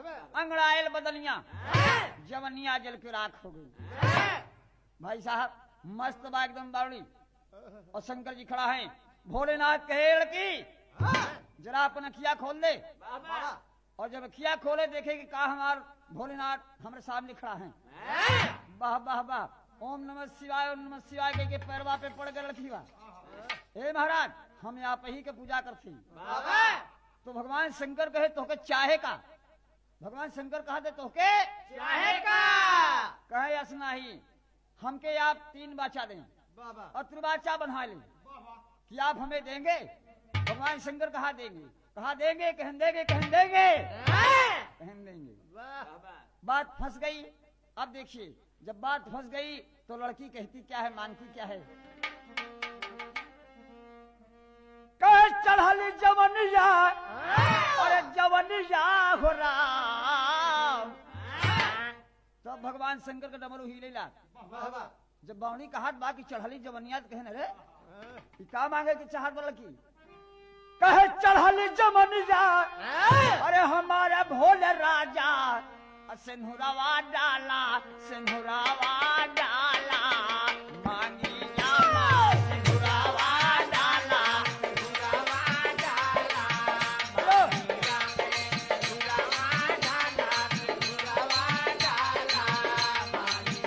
अंगड़ायल बदनिया जवनिया जल के राख हो गई। भाई साहब मस्त बा एकदम बावड़ी और शंकर जी खड़ा है। भोलेनाथ कहे लड़की जरा अपन अखिया खोल दे। और जब अखिया खोले देखे कि कहा हमार भोलेनाथ हमारे सामने खड़ा है। वाह वाह वाह, ओम नमः शिवाय ओम नमः शिवाय के पैरवा पे पड़ गए लड़की बा। हे महाराज हम आप ही के पूजा करती। तो भगवान शंकर कहे तोहके चाहे का। भगवान शंकर कहा दे तोहके चाहे का कहे असना ही हमके आप 3 बाचा दें और त्रिबाचा बना लें कि आप हमें देंगे। भगवान शंकर कहा देंगे, कहा देंगे, कहन देंगे, कहन देंगे, कहन देंगे। बात फंस गई। अब देखिए जब बात फंस गई तो लड़की कहती क्या है, मानती क्या है। कहे चढ़ल जवनिया, अरे जवनिया हो राम। तो भगवान शंकर का डमरू हिले ला। जब बावनी कहा बा की चढ़ली जवनिया तो कहने रे क्या मांगे कि चाहत वाला की। कहे चढ़ली जवनिया, अरे हमारे भोले राजा सिंधुरावा डाला, सिंधुरावा डाला, मांगी जामा सिंधुरावा डाला, सिंधुरावा डाला, सिंधुरावा डाला, सिंधुरावा डाला, मांगी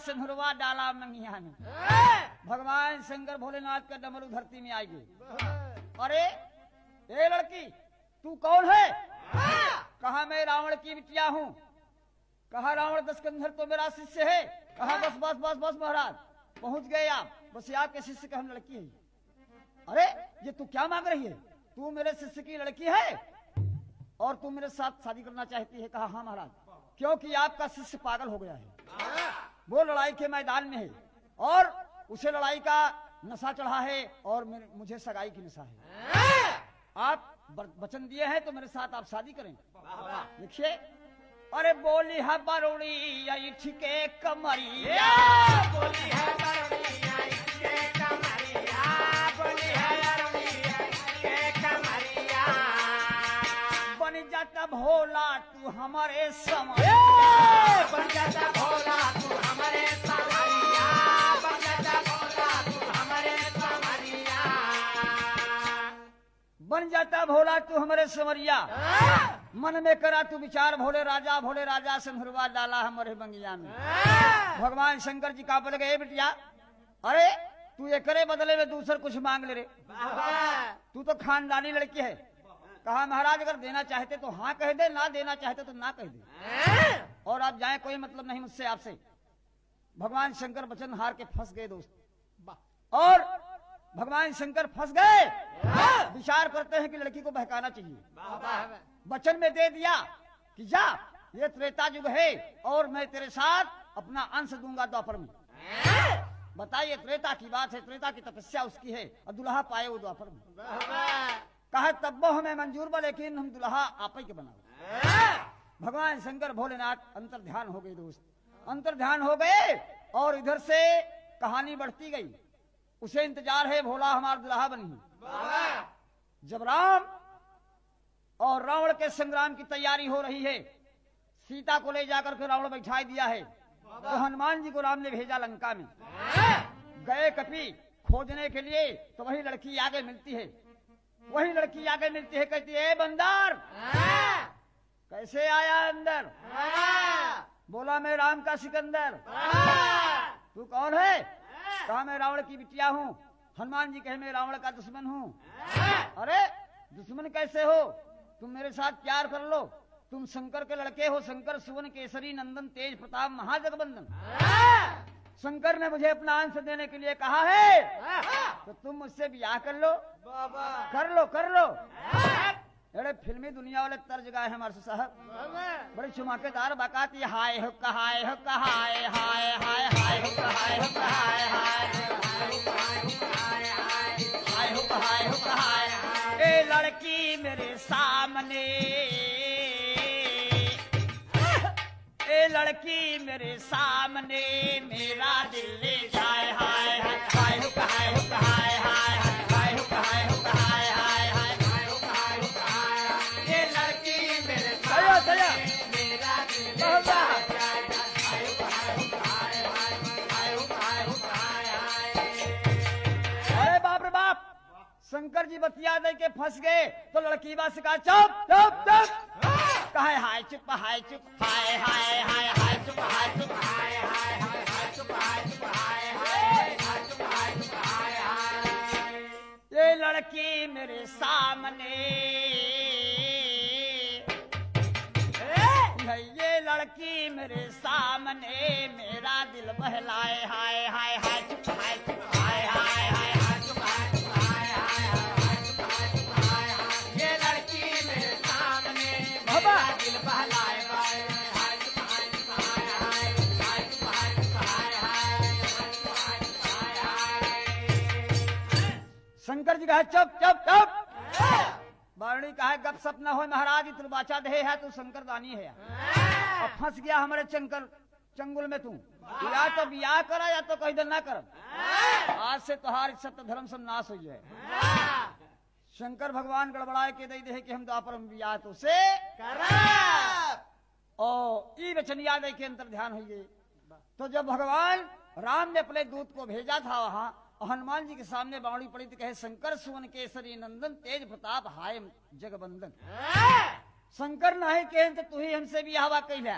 सिंधुरवा डाला मंगिया में। भगवान शंकर भोलेनाथ का डमरू धरती में आई गई। अरे ए लड़की तू कौन है। कहा मैं रावण की बिटिया हूँ। कहा रावण दशकंधर तो मेरा शिष्य है। कहा बस बस बस बस महाराज पहुंच गए आप, बस आपके शिष्य का हम लड़की है। अरे ये तू क्या मांग रही है। तू मेरे शिष्य की लड़की है और तू मेरे साथ शादी करना चाहती है। कहा हाँ महाराज, क्योंकि आपका शिष्य पागल हो गया है। वो लड़ाई के मैदान में है और उसे लड़ाई का नशा चढ़ा है और मुझे सगाई की नशा है। आप वचन दिए हैं तो मेरे साथ आप शादी करें। देखिए अरे बोली है बरुड़ी ठिके कमरिया, बोली है बरुड़िया इसके कमरिया, बोली है बरुड़िया इसके कमरिया। बन जाता भोला तू हमारे समय, बन जाता भोला तू हमारे समरिया, बन जाता भोला तू हमारे समरिया। बन जाता भोला तू हमारे समरिया। मन में करा तू विचार भोले राजा सिंधुरवा डाला हमारे बंगिया में। भगवान शंकर जी का बोले गए बिटिया अरे तू ये करे बदले में दूसर कुछ मांग ले रे। तू तो खानदानी लड़की है। कहा महाराज अगर देना चाहते तो हाँ कह दे, ना देना चाहते तो ना कह दे और आप जाए, कोई मतलब नहीं मुझसे आपसे। भगवान शंकर वचन हार के फंस गए दोस्त। और भगवान शंकर फंस गए। विचार करते हैं कि लड़की को बहकाना चाहिए। वचन में दे दिया कि जा ये त्रेता युग है और मैं तेरे साथ अपना अंश दूंगा द्वापर में। बताइए त्रेता की बात है, त्रेता की तपस्या उसकी है और दुल्हा पाए वो द्वापर में। कहा तब हमें मंजूर बा लेकिन हम दुल्हा आप ही के बनाओ। भगवान शंकर भोलेनाथ अंतर ध्यान हो गए दोस्त, अंतर ध्यान हो गए और इधर से कहानी बढ़ती गई। उसे इंतजार है भोला हमारा दुल्हा बनी। जब राम और रावण के संग्राम की तैयारी हो रही है, सीता को ले जाकर के रावण बैठाई दिया है, तो हनुमान जी को राम ने भेजा लंका में। गए कपी खोजने के लिए तो वही लड़की आगे मिलती है। वही लड़की आगे मिलती है, कहती है बंदर कैसे आया अंदर। बोला मैं राम का सिकंदर। तू कौन है। कहा मैं रावण की बिटिया हूँ। हनुमान जी कहे मैं रावण का दुश्मन हूँ। अरे दुश्मन कैसे हो, तुम मेरे साथ प्यार कर लो, तुम शंकर के लड़के हो, शंकर सुवन केसरी नंदन तेज प्रताप महाजगबंदन। शंकर ने मुझे अपना अंश देने के लिए कहा है तो तुम मुझसे ब्याह कर लो। कर लो कर लो। अरे फिल्मी दुनिया वाले तर्ज गाए हैं हमारे साहब, बड़ी चुमाकेदार बाकात। ये हाय हो हाय हो हाय हाय हाय हाय हो हाय हो हाय हाय हाय हो हाय हो हाय। ए लड़की मेरे सामने, ए लड़की मेरे सामने, मेरा दिल ले जाए हाय हाय हाय हो हाय हो हाय हाय हाय हो हाय हो हाय हाय हाय हाय हो हाय हो हाय। ये लड़की मेरे सामने, मेरा दिल ले जाए हाय हाय हो हाय हो हाय हाय हाय हो हाय हो हाय हाय। अरे बाप रे बाप, शंकर जी बतिया दे के फंस गए तो लड़की बात से कहा चुप चुप चुप। कहे हाय चुप हाय चुप हाय हाय हाय हाय चुप हाय चुप हाय हाय हाय हाय चुप हाय चुप हाय हाय हाय चुप हाय चुप हाय हाय। ये लड़की मेरे सामने, ये लड़की मेरे सामने, मेरा दिल बहलाए हाय हाय हाय चुप हाय चुप हाय हाय हाय हाय चुप हाय चुप हाय हाय हाय चुप हाय चुप हाय हाय। ये लड़की मेरे सामने, मेरा दिल बहलाए हाय हाय चुप हाय चुप हाय हाय हाय चुप हाय चुप हाय हाय हाय चुप हाय चुप हाय हाय। शंकर जी कहा चुप चुप चुप। बारणी कहा गप सप न हो महाराज, तू बाचा दे है, तू शंकर दानी है। अब फंस गया हमारे चंगुल में तू, या तो बियाह करा या तो कहीं दे ना कर। आज से तुहार सत्य धर्म सब नाश हो जाए। शंकर भगवान गड़बड़ाए के दे दे कि हम द्वापर में बियाह तो से और ई वचनिया दे के अंतर ध्यान हुई। तो जब भगवान राम ने अपने दूत को भेजा था वहां, हनुमान जी के सामने बावड़ी पड़ी तो कहे शंकर सुवन केसरी नंदन, तेज प्रताप हाय जगबंदन। शंकर नहीं कहे तो तू ही हमसे भी हवा कैला।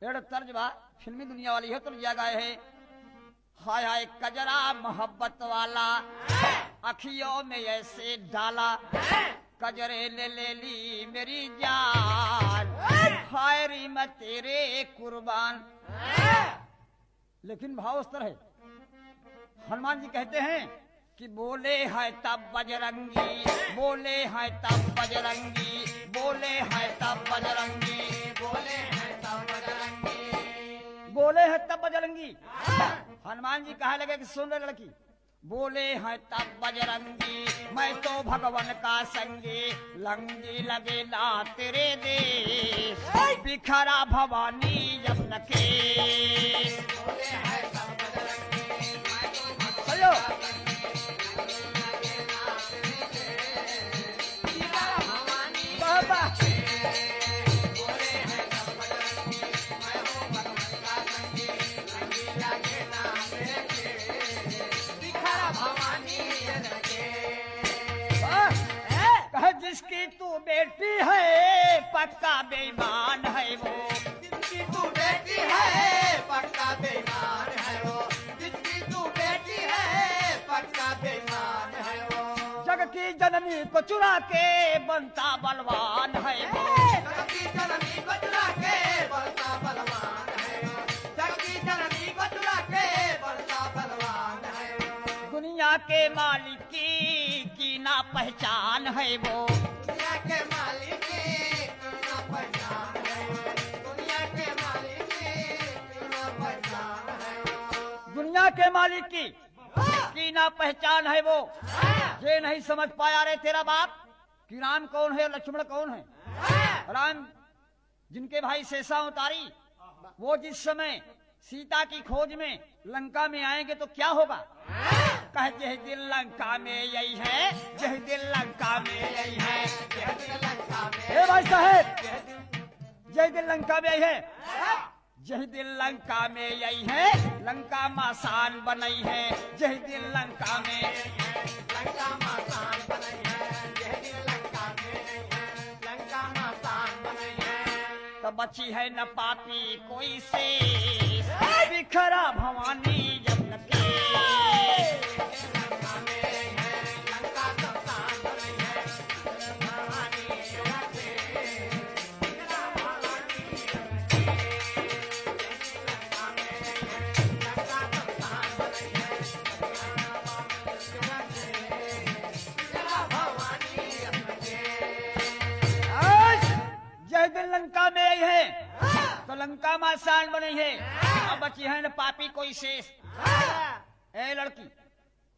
एड़ तर्ज बा फिल्मी दुनिया वाली है तो गाए है हाय हाय कजरा मोहब्बत वाला, अखियों में ऐसे डाला, कजरे ले ली मेरी जान, हाय री मैं तेरे कुर्बान। लेकिन भाव उस तरह है, हनुमान जी कहते हैं कि बोले है तब बजरंगी, बोले है तब बजरंगी, बोले है तब बजरंगी, बोले है तब बजरंगी, बोले है तब बजरंगी। हनुमान जी कहा लगे कि सुन रहे लड़की, बोले हैं तब बजरंगी, मैं तो भगवान का संगी, लंगी लगे ना तेरे देश, बिखरा भवानी यमुन के। बोले हैं तब बजरंगी, मैं तो भगवान का संगी, लगे ना तेरे देश, बिखरा भवानी बाबा। बोले हैं तब बजरंगी, मैं तो भगवान का संगी, लंगी लगे ना तेरे देश, बिखरा भवानी यमुन के। कहे जिसकी तू बेटी है पक्का बेईमान है वो, जिसकी तू बेटी है पक्का बेईमान है वो, जिसकी तू बेटी है पक्का बेईमान है वो, जग की जननी को चुरा के बनता बलवान है वो, जग की जननी को चुरा के बनता बलवान है वो, जग की जननी को चुरा के बनता बलवान है वो, दुनिया के मालिक की ना पहचान है वो, दुनिया के मालिक की ना पहचान है वो, दुनिया के मालिक की ना पहचान है वो, दुनिया के मालिक की ना पहचान है वो। ये नहीं समझ पाया रे तेरा बाप कि राम कौन है लक्ष्मण कौन है। राम जिनके भाई शेषा उतारी, वो जिस समय सीता की खोज में लंका में आएंगे तो क्या होगा। कह जय दिल लंका में यही है, जय दिल लंका में यही है, जय दिल लंका में। ए भाई साहब, जय दिल लंका में यही है, जय दिल लंका में यही है, लंका मासान बनई है, जय दिल लंका में लंका मासान बनई है, जय दिल लंका में लंका मासान बनई है। तो बची है न पापी कोई से, बिखरा भवानी यमुन के। लंका में है लंका मासान बनई है, भवानी यमुन के, बिखरा भवानी यमुन के। लंका में आई है तो लंका में आसान बनी है, अब बची है न पापी कोई शेष। ए लड़की,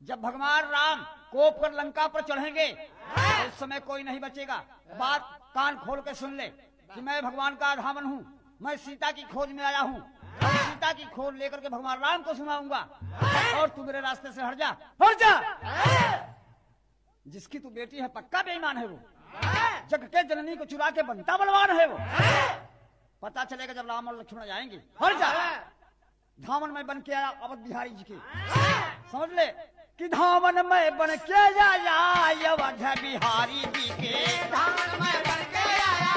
जब भगवान राम कोप कर लंका पर चढ़ेंगे तो उस समय कोई नहीं बचेगा। बात कान खोल के सुन ले कि मैं भगवान का धामन हूँ, मैं सीता की खोज में आया हूँ, और सीता की खोज लेकर के भगवान राम को सुनाऊंगा, और तू मेरे रास्ते से हट जा, हट जा। जिसकी तू बेटी है पक्का बेईमान है वो, जग के जननी को चुरा के बनता बलवान है वो। पता चलेगा जब राम और लक्ष्मण जाएंगे। हट जा। धामन में बन के आया अवध बिहारी जी के, समझ ले कि धामन में बन के आया अवध बिहारी जी के, धामन में बन के आया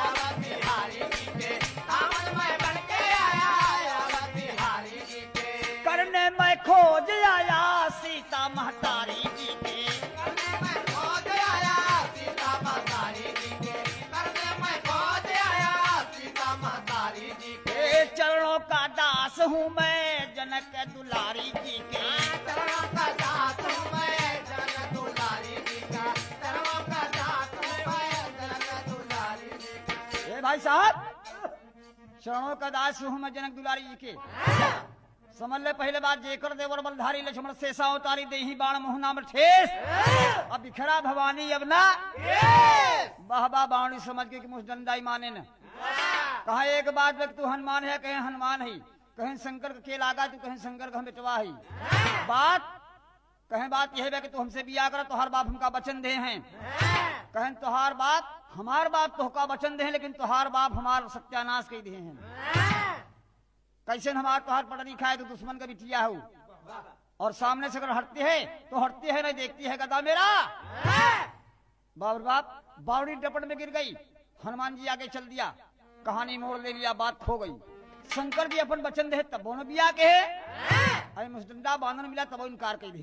अवध बिहारी जी के, धामन में बन के आया अवध बिहारी जी के, करने में खोज आया सीता महतारी जी के, करने में खोज आया सीता महतारी जी के, करने में खोज आया सीता महतारी जी के, चरणों का दास हूँ मैं जनक दुलारी जी के, चरणों का दास हूँ मैं जनक दुलारी जी का, चरणों का दास हूँ मैं जनक दुलारी जी का। ए भाई साहब, चरणों का दास हूँ मैं जनक दुलारी जी के। समझ ले पहले बात, जेकर देवर बलधारी लक्ष्मण शेषा उतारी देही बाण मोहना में ठेस, अब बिखरा भवानी अब ना बहबा बावणी समझ के कि मुझदंडाई माने न। कहा एक बात व्यक्त तू हनुमान है, कहीं हनुमान है, कहीं शंकर का खेल आगा तू, कहीं शंकर का बेटवा है। बात कहें बात यह है कि तू हमसे बिया कर, तोहार बाप हमका वचन दे हैं, कहें तोहार बाप हमार बाप तोहका वचन दे हैं, लेकिन तोहार बाप हमार सत्यानाश कर दिए हैं। कैसे हमार तोहार पढ़ लिखा है तो दुश्मन का बिटिया हो, और सामने से अगर हटती है तो हटती है नहीं देखती है गदा मेरा। बाबर बाप बावड़ी डपट में गिर गई, हनुमान जी आगे चल दिया, कहानी मोड़ ले लिया, बात खो गई। शंकर जी अपन वचन दे तब न बिया के अरे मुस्टंडा बांधन मिला तब इनकार कर दे।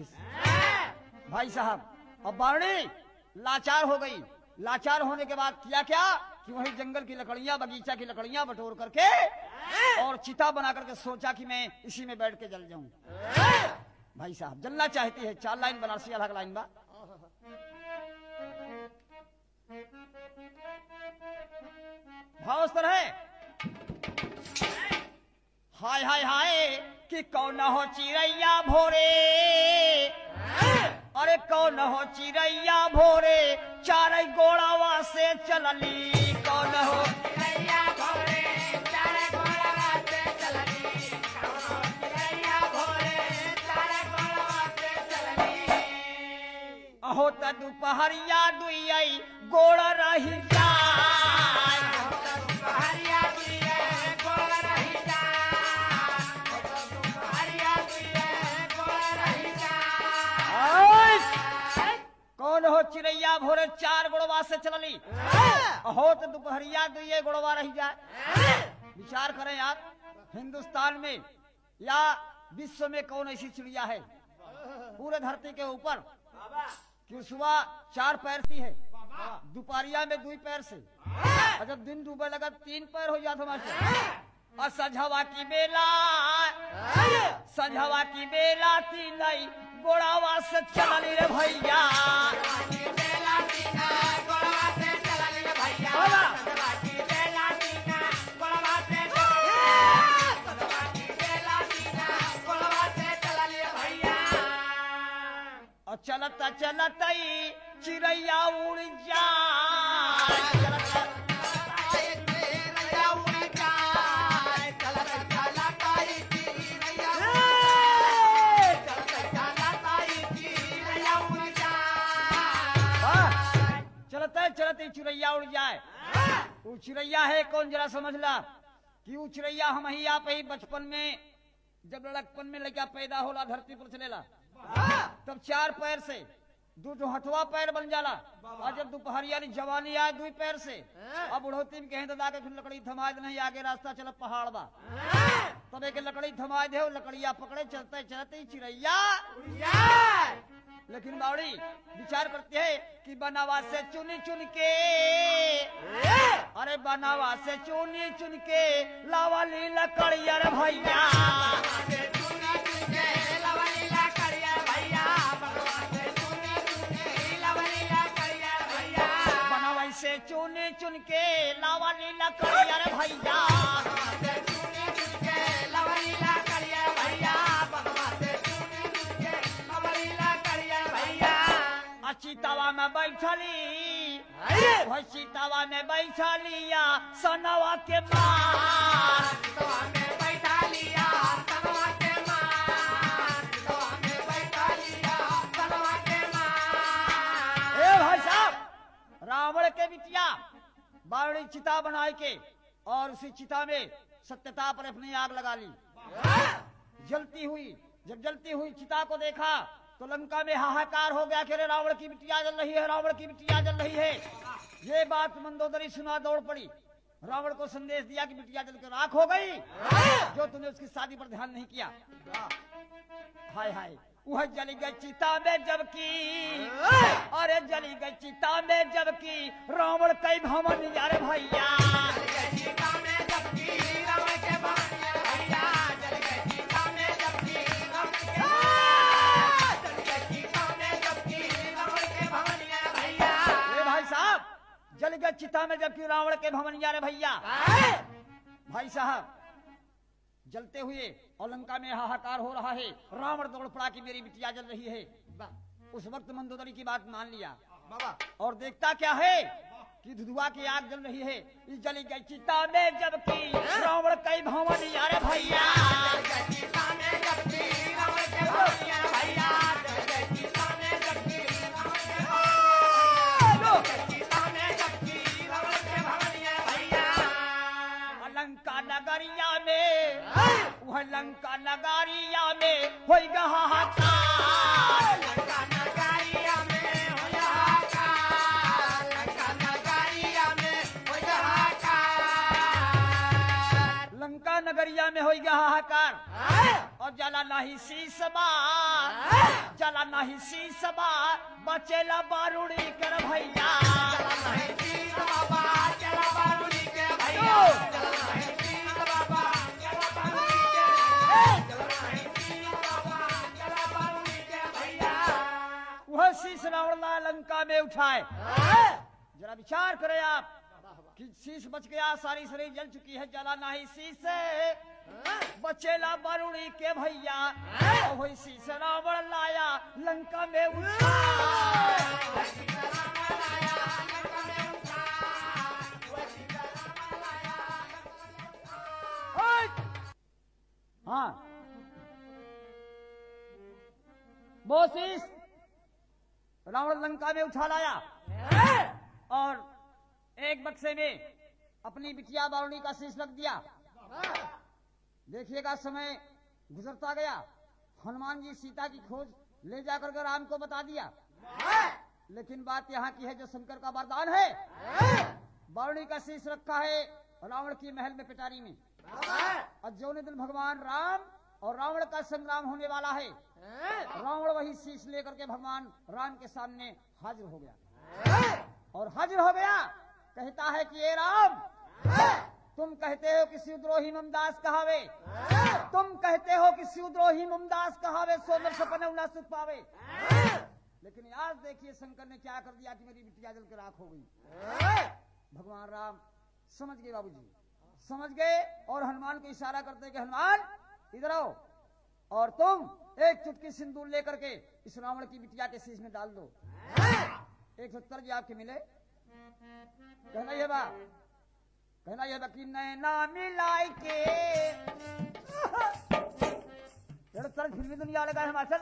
भाई साहब अब बावड़ी लाचार हो गई, लाचार होने के बाद किया क्या कि वही जंगल की लकड़ियां, बगीचा की लकड़ियां बटोर करके और चिता बना करके सोचा कि मैं इसी में बैठ के जल जाऊं। भाई साहब जलना चाहती है, 4 लाइन बनारसी अलग लाइन बा। भाव स्तर है, हाय हाय हाय कि कौन हो चिड़ैया भोरे, अरे कौन हो चिड़ैया भोरे, 4 गोड़ावा से चलली, कौन हो चिड़ैया भोरे, 4 गोड़वा से चलनी, कौन हो चिड़ैया भोरे, 4 गोड़वा से चलनी। अहो त दुपहरिया दुई गोड़ रही जाय, दुपहरिया दुइये गोड़ रही जाय, दुपहरिया दुइये गोड़ रही जाय। कौन हो चिड़ैया भोरे 4 गोड़वा से चलली, अहो तो दोपहरिया दुइये गोड़वा रही जाए। विचार करें यार, हिंदुस्तान में या विश्व में कौन ऐसी चिड़िया है पूरे धरती के ऊपर कि सुबह 4 पैर सी है, दोपहरिया में 2 पैर से, और जब दिन डूबे लगा 3 पैर हो जाता हमारे। और संझवा की बेला, संझवा की बेला 3 गोड़ावा से चलली रे भैया, बेला तीना गोड़वा से चलनी रे भैया, सदवा की बेला तीना गोड़वा से चलनी, सदवा की बेला तीना गोड़वा से चलनी रे भैया। और चलता चलता चिड़ैया उड़ जाए, चिड़ैया उड़ जाए, चलत चलता चिड़ैया, चलत चलता चिड़ैया उड़ जाए। चलते चलते चिड़ैया उड़ जाए। वो चिड़ैया है कौन जरा समझ ला कि वो चिड़ैया हम ही आप ही बचपन में जब लड़कपन में लड़का पैदा होला धरती पर चलेला तब 4 पैर से 2 हथवा पैर बन जाला, और जब दोपहरिया जवानी आए 2 पैर से, अब बुढ़ोती में कहें तो दाके फिर लकड़ी थमा दे, नहीं आगे रास्ता चल पहाड़ बा, तब एक लकड़ी थमा दे, लकड़िया पकड़े चलते चलते चिड़ैया। लेकिन बावड़ी विचार करते है कि बनावा से चुनी चुन के, अरे बनावा से चुनी चुन के लावाली लकड़िया रे भैया, बनावा से से चुन चुन के लावा लीला करिया रे भैया चितावा में बैठली वही चितावा में बैठलिया सनवा के मार भाई साहब रावण के बिटिया बावड़ी चिता बनाए के और उसी चिता में सत्यता पर अपनी आग लगा ली जलती हुई जब जलती हुई चिता को देखा तो लंका में हाहाकार हो गया कि रावण की बिटिया जल रही है रावण की बिटिया जल रही है। ये बात मंदोदरी सुना दौड़ पड़ी रावण को संदेश दिया कि बिटिया जल कर राख हो गई जो तूने उसकी शादी पर ध्यान नहीं किया। हाय हाय वह जली गई चिता में जबकि अरे जली गई चिता में जबकि रावण कई भवन यार भैया जल गए चिता में जबकि रावण के भवन यार भैया। भाई साहब जलते हुए और लंका में हाहाकार हो रहा है रावण दौड़ पड़ा कि मेरी बिटिया जल रही है। उस वक्त मंदोदरी की बात मान लिया और देखता क्या है कि धुधुआ की आग जल रही है इस जली गई चिता में जबकि रावण कई भवन यार भैया लंका नगरिया में वह लंका नगरिया में हो हाहाकार लंका नगरिया में हो हाहाकार लंका नगरिया में हो हाहाकार लंका नगरिया में हो हाहाकार और जला नहीं शीसबा जला नहीं शीसबा बचेला बारूड़ी कर भैया जला नहीं शीसबा चला बारूड़ी के भैया वह शीश रावण लंका में उठाए। जरा विचार करें आप कि शीश बच गया सारी शरीर जल चुकी है जला नहीं शीश बचेला बारूड़ी के भैया और वही शीश रावण लाया लंका में हाँ वो शीश रावण लंका में उठा लाया और एक बक्से में अपनी बिटिया बारूणी का शीश रख दिया। देखिएगा समय गुजरता गया हनुमान जी सीता की खोज ले जाकर के राम को बता दिया लेकिन बात यहाँ की है जो शंकर का वरदान है बारूणी का शीश रखा है रावण की महल में पिटारी में और जो दिन भगवान राम और रावण का संग्राम होने वाला है रावण वही शीश लेकर के भगवान राम के सामने हाजिर हो गया और हाजिर हो गया कहता है कि ये राम तुम कहते हो कि शिवद्रोही ममदास कहावे तुम कहते हो कि शिवद्रोही ममदास कहावे सोदर सपने उना सुख पावे लेकिन आज देखिए शंकर ने क्या कर दिया कि मेरी बिटिया जल के राख हो गई। भगवान राम समझ गए बाबूजी समझ गए और हनुमान को इशारा करते कि हनुमान इधर आओ और तुम एक चुटकी सिंदूर लेकर के इस रावण की बिटिया के शीश में डाल दो। 170 जी आपके मिले कहना ये बा कि नैना मिलाई के फिल्मी दुनिया लगा हिमाचल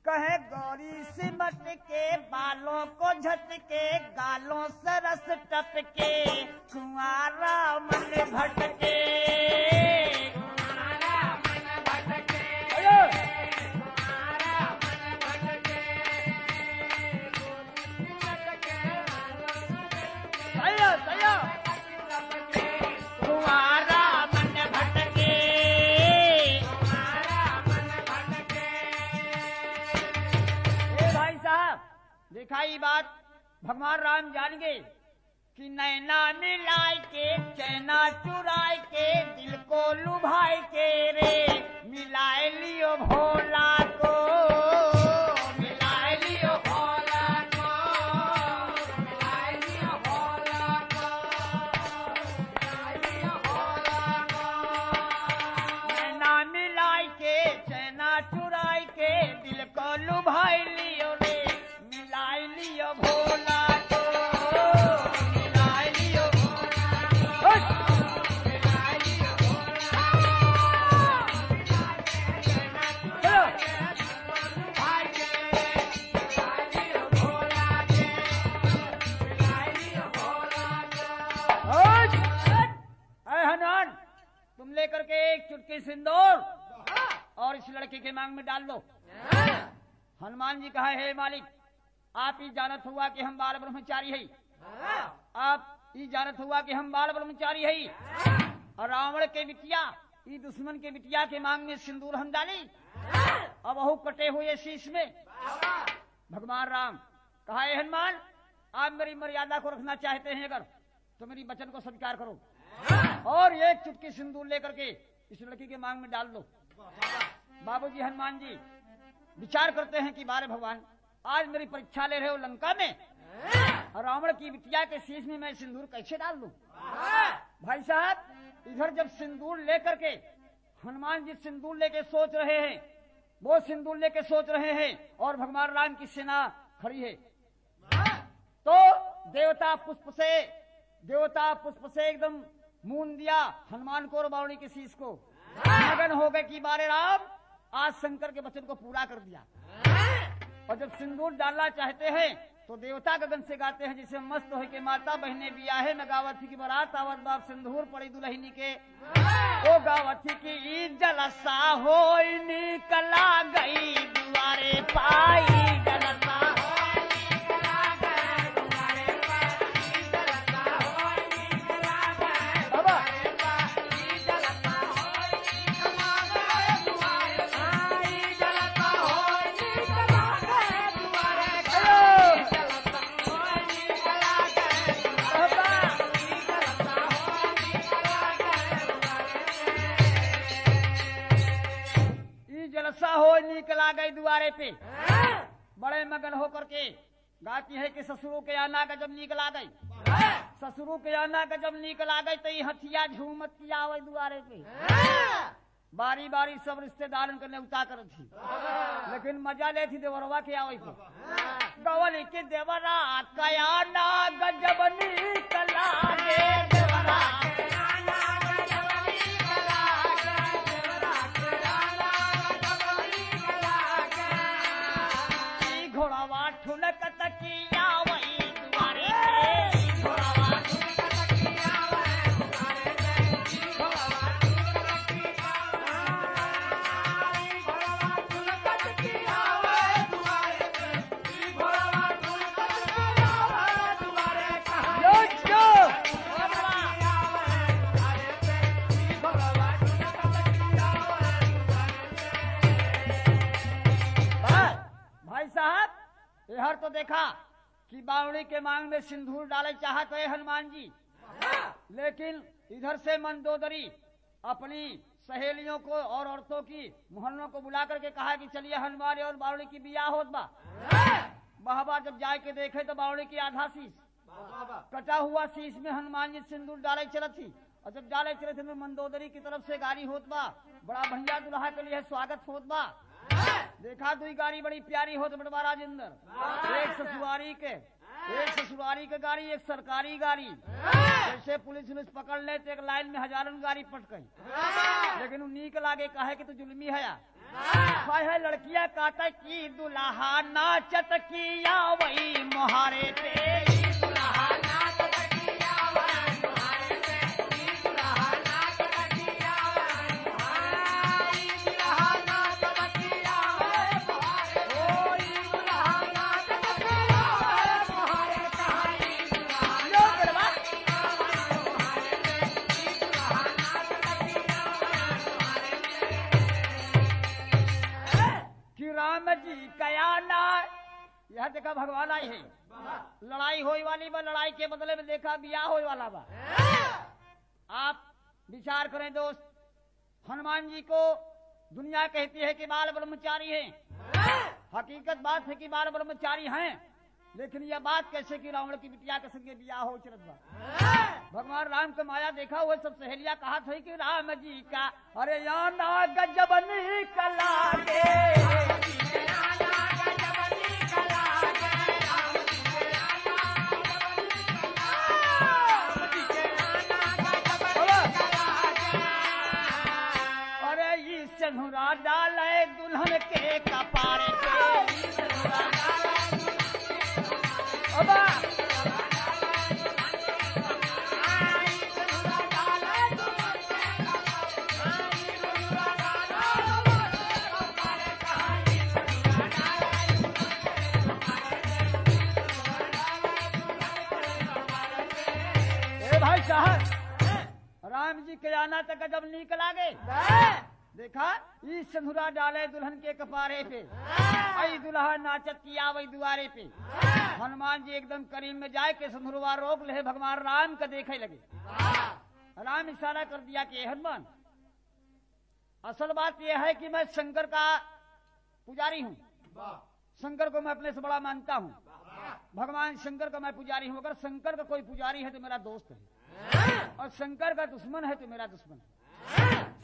कहे गौरी सिमट के बालों को झटके गालों से रस टपके कुंवारा मन भटके दिखाई बात भगवान राम जान गए कि नैना मिलाए के चैना चुराए के दिल को लुभाए के रे मिलाए लियो भोला को मिलाए लियो भोला को मिलाए लियो भोला चुटकी सिंदूर और इस लड़की के मांग में डाल दो। हनुमान जी कहा, हे मालिक, आप ही जानत हुआ कि हम बाल ब्रह्मचारी है, आप ही जानत हुआ कि हम बाल ब्रह्मचारी है, और रावण के बिटिया ई दुश्मन के बिटिया के मांग में सिंदूर हम डाली, अब वह कटे हुए शीश में। भगवान राम कहा, हे हनुमान, आप मेरी मर्यादा को रखना चाहते हैं अगर तो मेरी वचन को स्वीकार करो और एक चुटकी सिंदूर लेकर के इस लड़की के मांग में डाल दो। बाबूजी हनुमान जी विचार करते हैं कि बारे भगवान, आज मेरी परीक्षा ले रहे हो लंका में, और रावण की बिटिया के शीश में मैं सिंदूर कैसे डाल दूं? भाई साहब, इधर जब सिंदूर लेकर के हनुमान जी सिंदूर लेके सोच रहे हैं, वो सिंदूर लेके सोच रहे हैं और भगवान राम की सेना खड़ी है, तो देवता पुष्प से एकदम मून दिया हनुमान को और बावणी के शीश को। मगन हो गए कि बारे राम, आज शंकर के वचन को पूरा कर दिया। और जब सिंदूर डालना चाहते हैं तो देवता गगन से गाते हैं, जिसे मस्त हो के माता बहने बियाहे में गावथी की बारात आवत बाप सिंदूर पड़ी दुल्हनी के, ओ गावथी की ईद जलसा हो निकला गई दुआरे पाई जलसा निकला गई दुआरे पे। बड़े मगन होकर के गाती है कि ससुरों के आना का जब निकला गई, ससुरों के आना का जब निकला गई तो हथिया झूमत की आवे दुआरे पे। बारी बारी सब रिश्तेदारन के न्योता कर थी, लेकिन मजा ले थी देवरवा के आवे को। गवली के देवरा कया ना गजब निकला गे देवरा घोड़ावा ठुनक तकिया वही दुआरे पे, घोड़ावा ठुनक तकिया वही दुआरे पे, घोड़ावा ठुनक तकिया वही दुआरे पे, घोड़ावा ठुनक तकिया वही दुआरे पे, यो यो घोड़ावा दुआरे पे, घोड़ावा ठुनक तकिया वही दुआरे पे। भाई साहब, यहर तो देखा कि बावड़ी के मांग में सिंदूर डाले चाहत है हनुमान जी, लेकिन इधर से मंदोदरी अपनी सहेलियों को और औरतों की मोहल्लों को बुला करके कहा कि चलिए हनुमान और बावड़ी की बियाह होत बा। बाबा जब जाए के देखे तो बावड़ी की आधा शीश कटा हुआ शीश में हनुमान जी सिंदूर डाले चलत थी, और जब डाले चले थे मंदोदरी की तरफ से गाड़ी होत बा, बड़ा भैया दुल्हा के लिए स्वागत होत बा। देखा दुई गाड़ी बड़ी प्यारी होत बटवा राजेंद्र, एक ससुरारी के गाड़ी, एक सरकारी गाड़ी। जैसे पुलिस पकड़ ले तो एक लाइन में हजारों गाड़ी पट गई, लेकिन नीक लागे कहे कि तू जुल्मी है लड़कियां काटा की दुल्हा नाचत किया वही मोहारे पे, दुल्हा नाचत किया वही मोहारे पे, दुल्हा नाचत किया वही मोहारे, दुल्हा नाचत किया वही मोहारे, ओ दुल्हा नाचत किया वही मोहारे, कहानी दुल्हा लो करवा मोहारे पे, दुल्हा नाचत किया वही मोहारे कि राम जी कया ना। यह देखा भगवान आए हैं, लड़ाई होई वाली बा, लड़ाई के बदले में देखा बियाह होई वाला बा। आप विचार करें दोस्त, हनुमान जी को दुनिया कहती है कि बाल ब्रह्मचारी हैं, हकीकत बात है कि बाल ब्रह्मचारी हैं, लेकिन यह बात कैसे कि रावण की बिटिया के संगे बियाह हो चलत बा। भगवान राम का माया देखा हुआ सब सहेलियां कहा था कि राम जी का अरे याना गजब निकला गे, सिंदूरा डाले दुल्हन के कपारे पे, सिंदूरा डाले अबा भाई साहब राम जी के आना तक जब नीक लागे देखा ई सिंदूरा डाले दुल्हन के कपारे पे आई दुल्हा नाचत किया वही दुआरे पे हनुमान जी एकदम करीब में जाए के सिंदूरवा रोक ले भगवान राम का देखे लगे। राम इशारा कर दिया कि हनुमान असल बात यह है कि मैं शंकर का पुजारी हूँ, शंकर को मैं अपने से बड़ा मानता हूँ, भगवान शंकर का मैं पुजारी हूँ। अगर शंकर का कोई पुजारी है तो मेरा दोस्त है और शंकर का दुश्मन है तो मेरा दुश्मन है।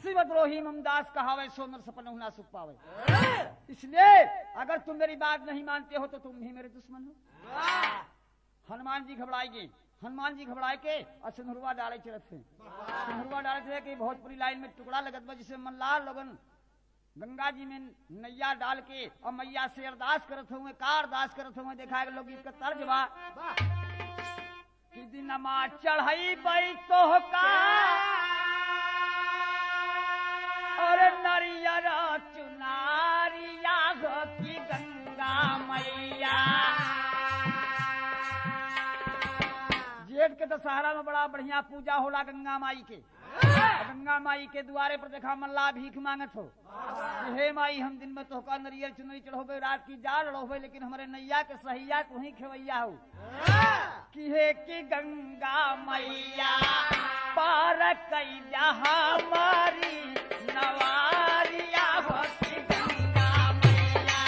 शिवद्रोही ममदास कहावे सो नर सपन ना सुख पावे। इसलिए अगर तुम मेरी बात नहीं मानते हो तो तुम भी मेरे दुश्मन हो। हनुमान जी घबराएंगे, हनुमान जी घबराए के और सिंदूरवा डाले चलत थे। सिंदूरवा डाले थे कि भोजपुरी लाइन में टुकड़ा लगत बा जिसे मल्लाह लोगन गंगा जी में नैया डाल के और मैया से अरदास करत हुए का अरदास करत हुए देखा लोग इसका तर्ज बा कि दिनमा चढ़ाई बई तो का और नरियर चुनारिया हो की गंगा मैया। जेठ के दशहरा में बड़ा बढ़िया पूजा होला गंगा माई के। गंगा माई के द्वारे पर देखा मल्ला भीख मांगत हो हे माई हम दिन में तोहका नरियर चुनरी चढ़ोबे रात की जाल लड़ोबे लेकिन हमारे नैया के सहिया तू ही खेवैया हो कि हे की गंगा मैया पार कैया हमारी नवारिया हो की गंगा मैया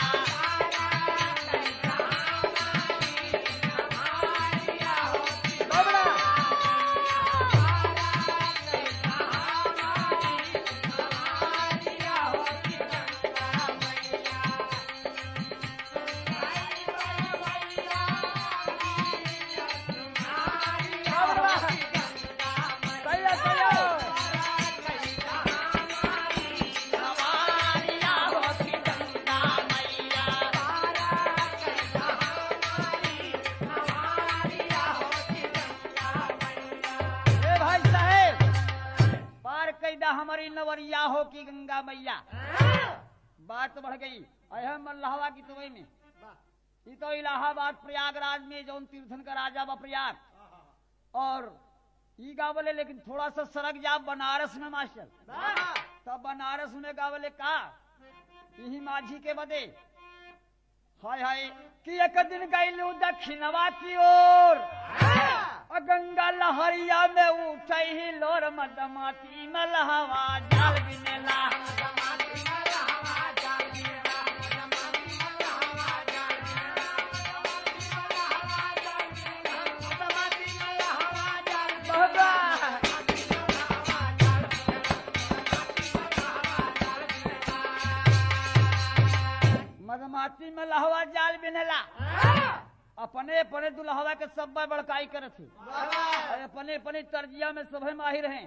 हमारी नवरिया हो की गंगा मैया। बात तो बढ़ गई अहम मल्लाहवा की तुवई में ये तो इलाहाबाद प्रयागराज में जौन तीर्थन का राजा बा प्रयाग और ई गावले लेकिन थोड़ा सा सरक जा बनारस में मास्टर तब बनारस में गावले का यही माझी के बदे हाय हाय कि एक दिन गईलू दक्षिणवा की ओर और गंगा लहरिया में उठे ही लोर मदमाती मलहवा जाल बिनेला मदमाती में लहवा जाल बिनेला अपने अपने दुल्हवा के सब बड़काई करे थे अपने अपने तर्जिया में सभी माहिर हैं।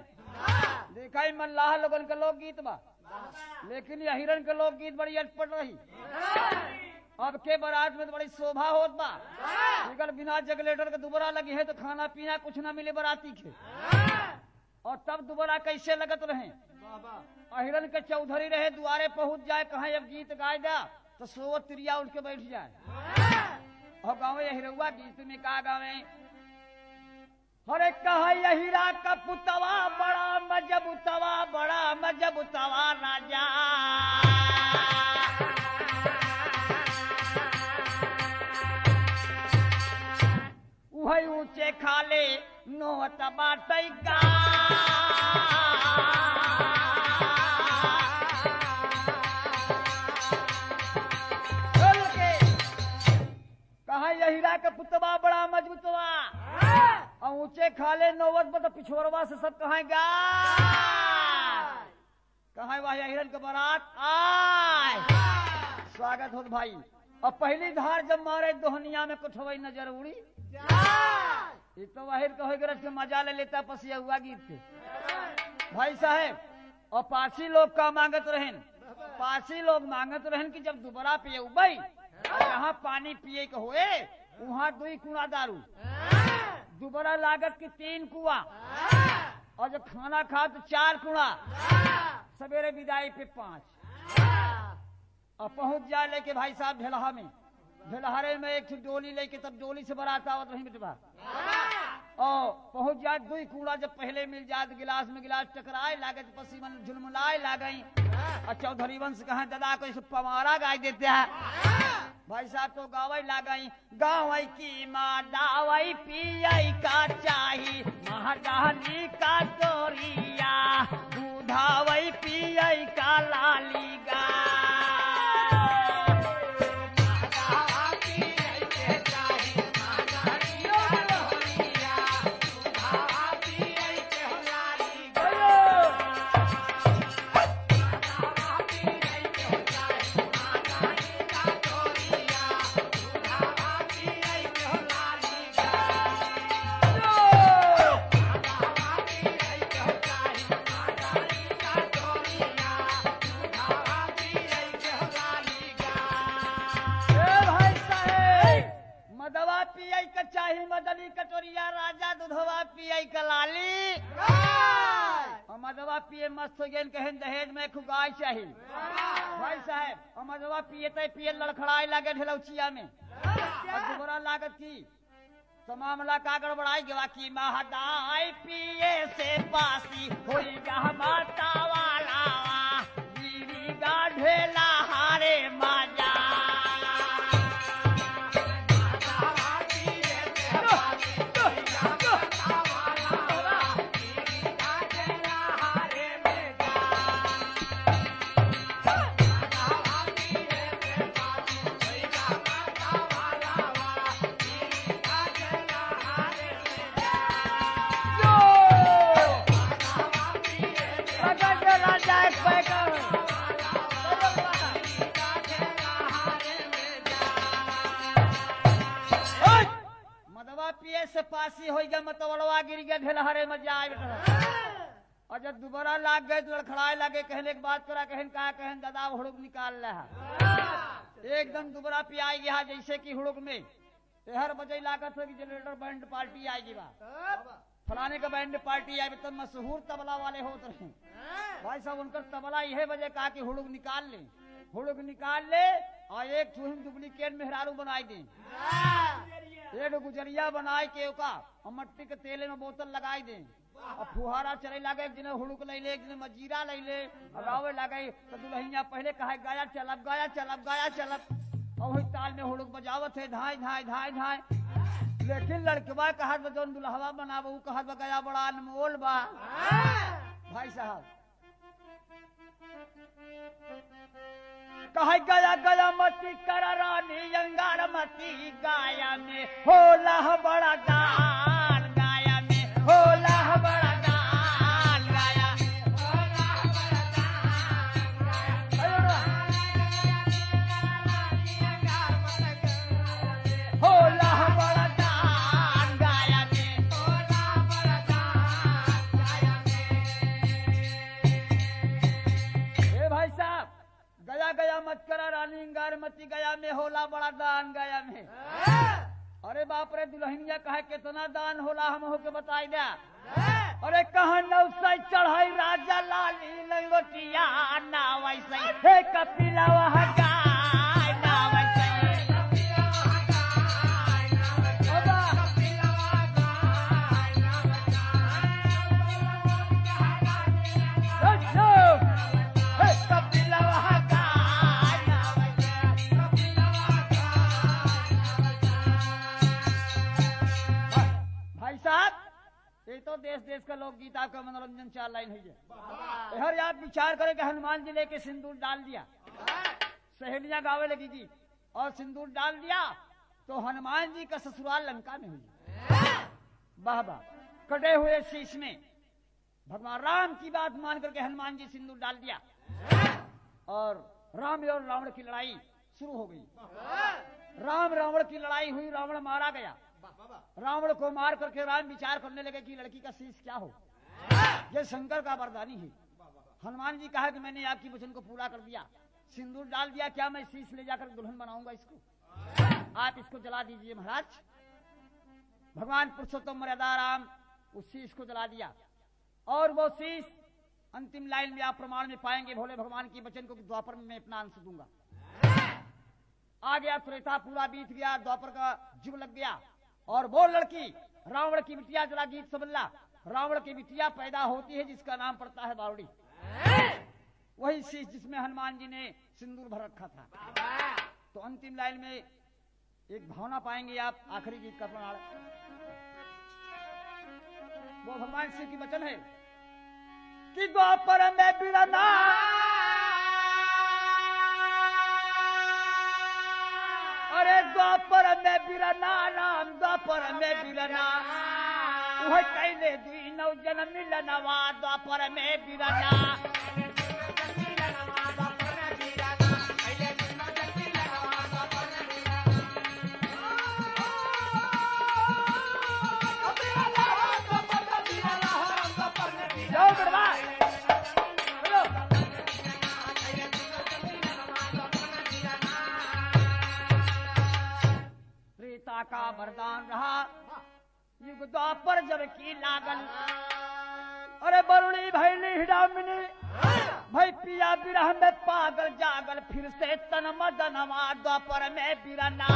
देखा ही मल्लाह लोगन के लोकगीत बा लेकिन यह हिरन के लोकगीत बड़ी अटपट रही। अब के बारात में तो बड़ी शोभा होत बा अगर बिना जगलेटर के दुबरा लगी है तो खाना पीना कुछ ना मिले बराती के और तब दुबरा कैसे लगत रहे। हिरन के चौधरी रहे दुआरे पहुंच जाए कहा अब गीत गाए जा तो सोवत तिरिया उठ के बैठ जाए और गाँव हिरवा गीत में का गावे हरे कहा यहीरा का पुतवा बड़ा मजबूतवा राजा वही ऊंचे खाले नोत बाटई का हीरा का पुतवा बड़ा मजबूतवा और ऊंचे खाले नौवत पर तो पिछोरवा से सब कहेगा कहा वह हिरन के बारात आए स्वागत हो भाई। और पहली धार जब मारे दोहनिया में कुठवई नजर उड़ी ये तो वाहिर कहे मजा ले लेता पसिया हुआ गीत थे भाई साहेब। और पासी लोग का मांगत रहन पासी लोग मांगत रहन कि जब दोबारा पिए उबई जहाँ पानी पिए के होए वहाँ 2 कुआ दारू दोबारा लागत की 3 कुआ और जब खाना खा तो 4 कुआ सवेरे विदाई पे 5 और पहुंच जा लेके भाई साहब भेलहा में भेलहारे में एक डोली लेके तब डोली से बारात आवत रही बेटवा और पहुंच जाए दुई कूड़ा जब पहले मिल जाए तो गिलास में गिलास टकराए लागे तो पसीमन झुलमुलाए लागई। और चौधरी वंश कहे दादा को इस पमारा गाय देते हैं। भाई साहब तो गावई लागई गावई की माँ दावई पियई का चाही महादानी का तोरिया दूधावई पियई का लाली गा मदवा पिए मस्त हो गए कहन दहेज में खुगाई चाहिए। भाई साहब मदवा पिए तो पिए लड़खड़ाई लागे ढेलौचिया में और दोबारा लागत की तो मामला का गड़बड़ाई गवा की महदाई पिए से पासी होई गा माता वाला बीवी गा ढेला हारे माजा से पासी हो गया मतवड़वा गिर गया ढेलहरे में जाए और जब दोबारा लाग गए तो लड़खड़ाए लगे कहने की बात करा कहन कहा कहन दादा हुड़ुक निकाल रहा एकदम दोबारा पियाई गया जैसे कि हुड़ुक में हर बजे लागत हो कि जनरेटर बैंड पार्टी आएगी बा फलाने का बैंड पार्टी आए तो मशहूर तबला वाले होते रहे। भाई साहब उनका तबला यह वजह कहा कि हुड़ुक निकाल ले और एक डुप्लीकेट मेहरारू बनाई दे एक गुजरिया बनाए के और मट्टी के तेले में बोतल लगाई दे और फुहारा चले लगे एक जिन्हें हुड़ुक ले ले एक जिन्हें मजीरा ले ले गावे लगे तो दुल्हनिया पहले कहा गाया चलब और वही ताल में हुड़ुक बजावत है धाय धाय धाय धाय। लेकिन लड़कवा कहा जौन दुल्हवा बनाबू कहा गया बड़ा अनमोल बा। भाई साहब कहा गया मती कर रानी अंगार मती गाया में होला बड़ा दान गाया में होला बड़ा दान गाया होला बड़ा दान गाया में भाई साहब गया मत करा रानी अंगार मती गया में होला बड़ा दान गया में। अरे बाप रे दुल्हनिया कहे कितना दान होला हम होके बताई दे। अरे कहा नौसा चढ़ाई राजा लाली लंगोटिया ना वैसे हे कपिला वह गाय ना वैसे ये तो देश देश का लोक गीता का मनोरंजन चार लाइन है। हर आप विचार करें कि हनुमान जी लेके सिंदूर डाल दिया सहेलियां गावे लगी जी और सिंदूर डाल दिया तो हनुमान जी का ससुराल लंका में हुई। वाह वाह कटे हुए शीश में भगवान राम की बात मान करके हनुमान जी सिंदूर डाल दिया और राम और रावण की लड़ाई शुरू हो गई। राम रावण की लड़ाई हुई रावण मारा गया। रावण को मार करके राम विचार करने लगे कि लड़की का शीश क्या हो ये शंकर का वरदानी है। हनुमान जी कहा कि मैंने आपकी वचन को पूरा कर दिया सिंदूर डाल दिया क्या मैं शीश ले जाकर दुल्हन बनाऊंगा इसको आप इसको जला दीजिए महाराज। भगवान पुरुषोत्तम मर्यादा राम उस शीश को जला दिया और वो शीश अंतिम लाइन में आप प्रमाण में पाएंगे भोले भगवान की वचन को द्वापर में अपना अंश दूंगा। आ गया त्रेता पूरा बीत गया द्वापर का जुग लग गया और वो लड़की रावण की बिटिया जरा गीत समझला। रावण की बिटिया पैदा होती है जिसका नाम पड़ता है बावड़ी। वही शीश जिसमें हनुमान जी ने सिंदूर भर रखा था। तो अंतिम लाइन में एक भावना पाएंगे आप, आखिरी गीत का प्रणाम। वो भगवान शिव की वचन है कि द्वापर में बिरना अरे द्वापर में बिरना राम द्वापर में बिरना वह कैले दुई नौ जन्म मिलनवा द्वापर में बिरना। त्रेता का वरदान रहा युग द्वापर जब की लागल। अरे बरुणी भैली हिडामिनी भाई पिया बिरह में पागल जागल फिर से तन मदनवा द्वापर में बिरना।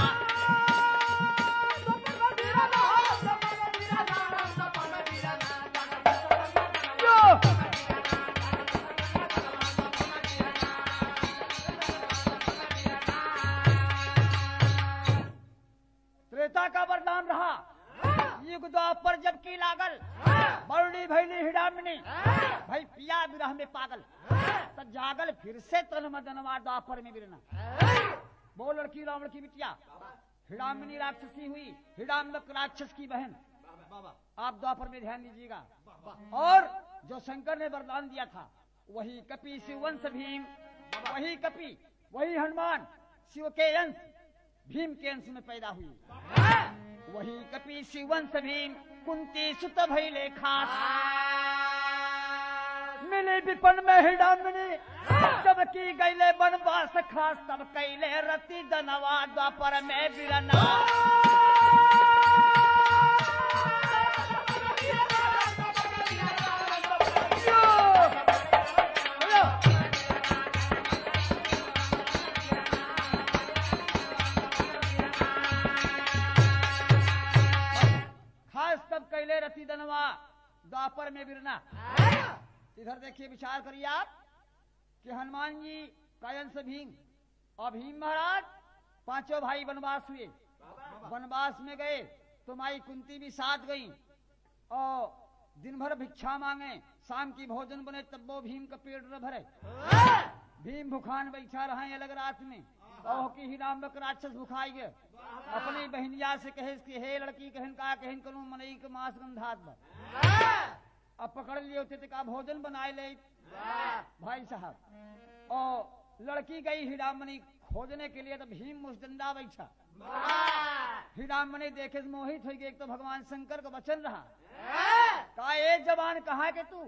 त्रेता का वरदान रहा युग द्वापर जब की लागल। बरुणी भैली हिडामिनी भाई पिया बिरह में पागल तब जागल फिर से तन मदनवा द्वापर में बिरना। वो लड़की रावण की बिटिया हिडामिनी राक्षसी हुई। हिडाम्बक राक्षस की बहन। आप द्वापर में ध्यान दीजिएगा। और जो शंकर ने वरदान दिया था वही कपि शिववंश भीम, वही कपि वही हनुमान शिव के अंश भीम के अंश में पैदा हुई। वही कपि शिववंश भीम कुंती सुत भइले खास। मिली विपन में हिडामिनी जब की गईले बनवास खास तब कैले रति दनवा द्वापर में बिरना। तब कैले रति दनवा द्वापर में बिरना। इधर देखिए विचार करिए आप कि हनुमान जी का अंश भीम और भीम महाराज पांचों भाई वनवास हुए। वनवास में गए तो माई कुंती भी साथ गई और दिन भर भिक्षा मांगे। शाम की भोजन बने तब वो भीम का पेट न भरे। भीम भूखान बैठा रहे अलग रात में और की हिडाम्बक राक्षस भुखाई गए। अपनी बहनिया से कहे कि हे लड़की कहन का कहन करूं मनई के मांस गंधात बा। अब पकड़ लिए होते थे का भोजन बनाए ले भाई साहब। और लड़की गई हिडामणि खोजने के लिए तो भीम मुस्टंडा बैठा। हिडामणि देखे मोहित हो गई। एक तो भगवान शंकर का वचन रहा का एक जवान कहा के तू।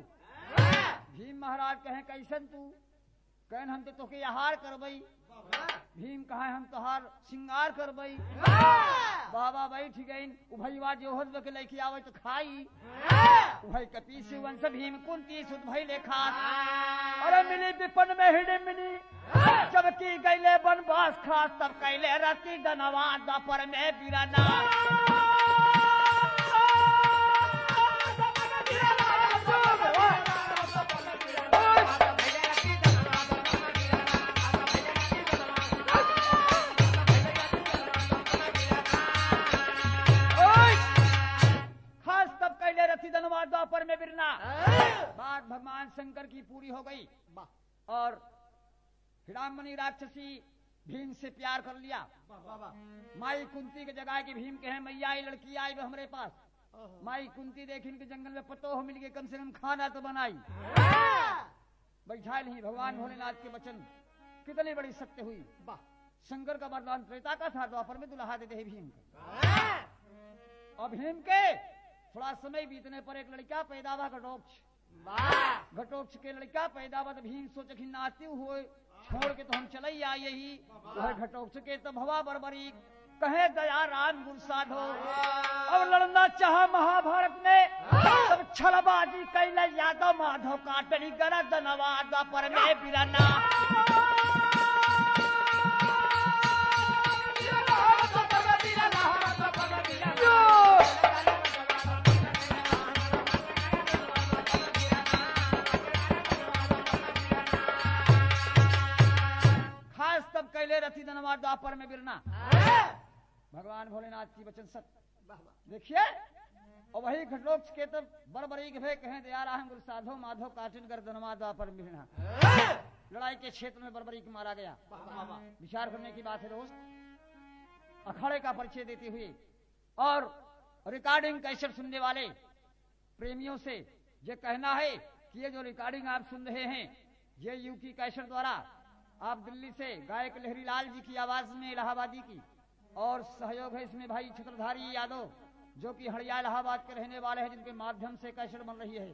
भीम महाराज कहे कैसन तू। कहन हम तो के आहार करबई। भीम कहा हम तोहार श्रृंगार करबई। बाबा बैठ गई उभैया जोहर के लेके आवे तो खाई। उभय कपि शिववंश भीम कुंती सुत भइले खास। अरे मिली विपन में हिडिमिनी जब की गईले बनवास खास तब कैले रति दनवा द्वापर में बिरना। द्वापर में बिरना। बात भगवान शंकर की पूरी हो गई और हिडामणि राक्षसी भीम से प्यार कर लिया। माई कुंती के जगह की भीम कहे मैया लड़की आई हमारे पास। माई कुंती देखी इनके जंगल में पतो मिल गए कम से कम खाना तो बनाई। बैठा नहीं भगवान भोलेनाथ के वचन कितनी बड़ी सत्य हुई। शंकर का वरदान त्रेता का था द्वापर में दुल्हा देते भीम को। और भीम के थोड़ा समय बीतने पर एक लड़का पैदा हुआ घटोत्कच। घटोत्कच के लड़का पैदा हुआ तो भीम सोच कि नाती हुए छोड़ के तो हम चले आई यही। वह घटोत्कच के तो भवा बरबरी कहे दया राम गुरु साधो। अब लड़ना चाहा महाभारत में तब छलबाजी कैले यादव माधव काटनी गरज दनवा द्वापर में बिरना। रथी धनवा द्वापर में बिरना। भगवान भोलेनाथ की वचन सत्य। देखिए और वही घटोक्ष के तो बड़बड़ी के भे कहें दया राम गुरु साधो माधो काटिन कर धनवा द्वापर में बिरना। लड़ाई के क्षेत्र में बड़बड़ी को मारा गया। विचार करने की बात है दोस्त। अखाड़े का परिचय देते हुए और रिकॉर्डिंग कैसेट सुनने वाले प्रेमियों से ये कहना है कि ये जो रिकॉर्डिंग आप सुन रहे हैं ये यूकी कैसेट द्वारा आप दिल्ली से गायक लहरी लाल जी की आवाज में इलाहाबादी की और सहयोग है इसमें भाई छत्रधारी यादव जो कि हड़िया इलाहाबाद के रहने वाले हैं जिनके माध्यम से कैसेट बन रही है।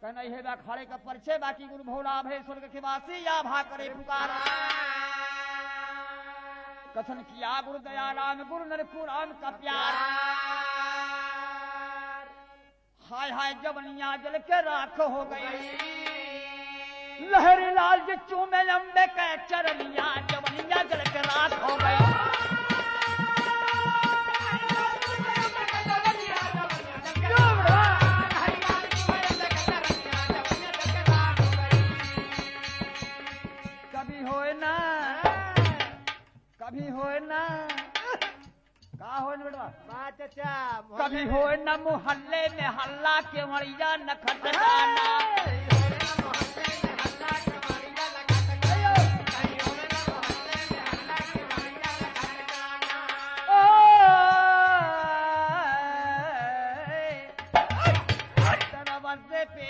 कहना यह अखाड़े का परिचय बाकी गुरु भोला भय स्वर्ग के वासी या भा करे पुकार। कथन किया गुरु दया राम गुरु नरकु राम का प्यार। हाय हाय जवनिया जल के राख हो गई लहरी लाल जी चूमे लंबे के चरनिया जवनिया जल के राख हो गई। कभी होए ना का हो बेटा कभी होए न मोहल्ले में हल्ला के मरिया न खटकाना। दरवाजे पे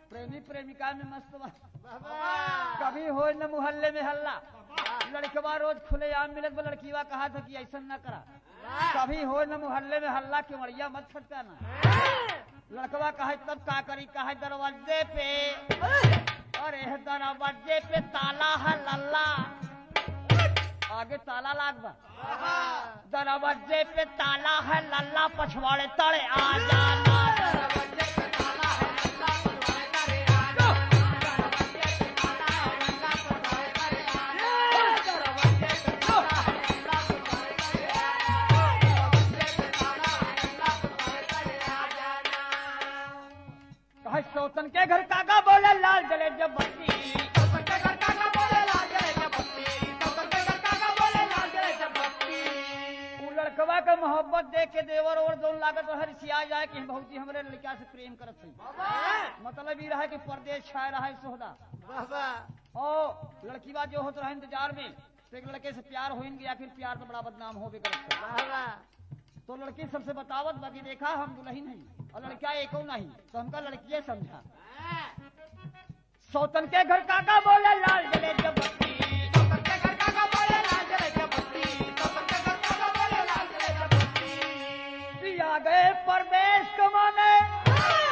प्रेमी प्रेमिका में मस्त कभी हो न मोहल्ले में हल्ला। लड़कवा रोज खुले आम मिलत लड़कीवा कहा था कि ऐसा न करा। कभी हो न मोहल्ले में हल्ला के मरिया मत खटकाना। लड़कवा कहा तब का करी कहा दरवाजे पे अरे दरवाजे पे ताला है लल्ला आगे ताला लाग बा। दरवाजे पे ताला है लल्ला पछवाड़े तड़े आ जाना। सौतन के घर काका बोले लाल जले जब बत्ती। सौतन के घर काका बोले लाल जले जब बत्ती। सौतन के घर काका बोले लाल जले जब बत्ती। वो लड़कवा के मोहब्बत देख के देवर और दोनों लागत हर सिया जाए कि बहुती हमरे लड़का से प्रेम करत है। मतलब ये रहा कि परदेश छाया रहा है सोहदा। और लड़कीवा जो होता रहा इंतजार में तो एक लड़के से प्यार हो गया फिर प्यार तो बड़ा बदनाम हो भी करत। तो लड़की सबसे बतावत बाकी देखा हम दुल्हन नहीं और लड़का एको नहीं तो हमका लड़किये समझा। सौतन के घर काका बोले लाल जले जब बत्ती। सौतन के घर काका बोले लाल जले जब बत्ती। सौतन के घर काका बोले लाल जले जब बत्ती। पिया गए परदेश कमाने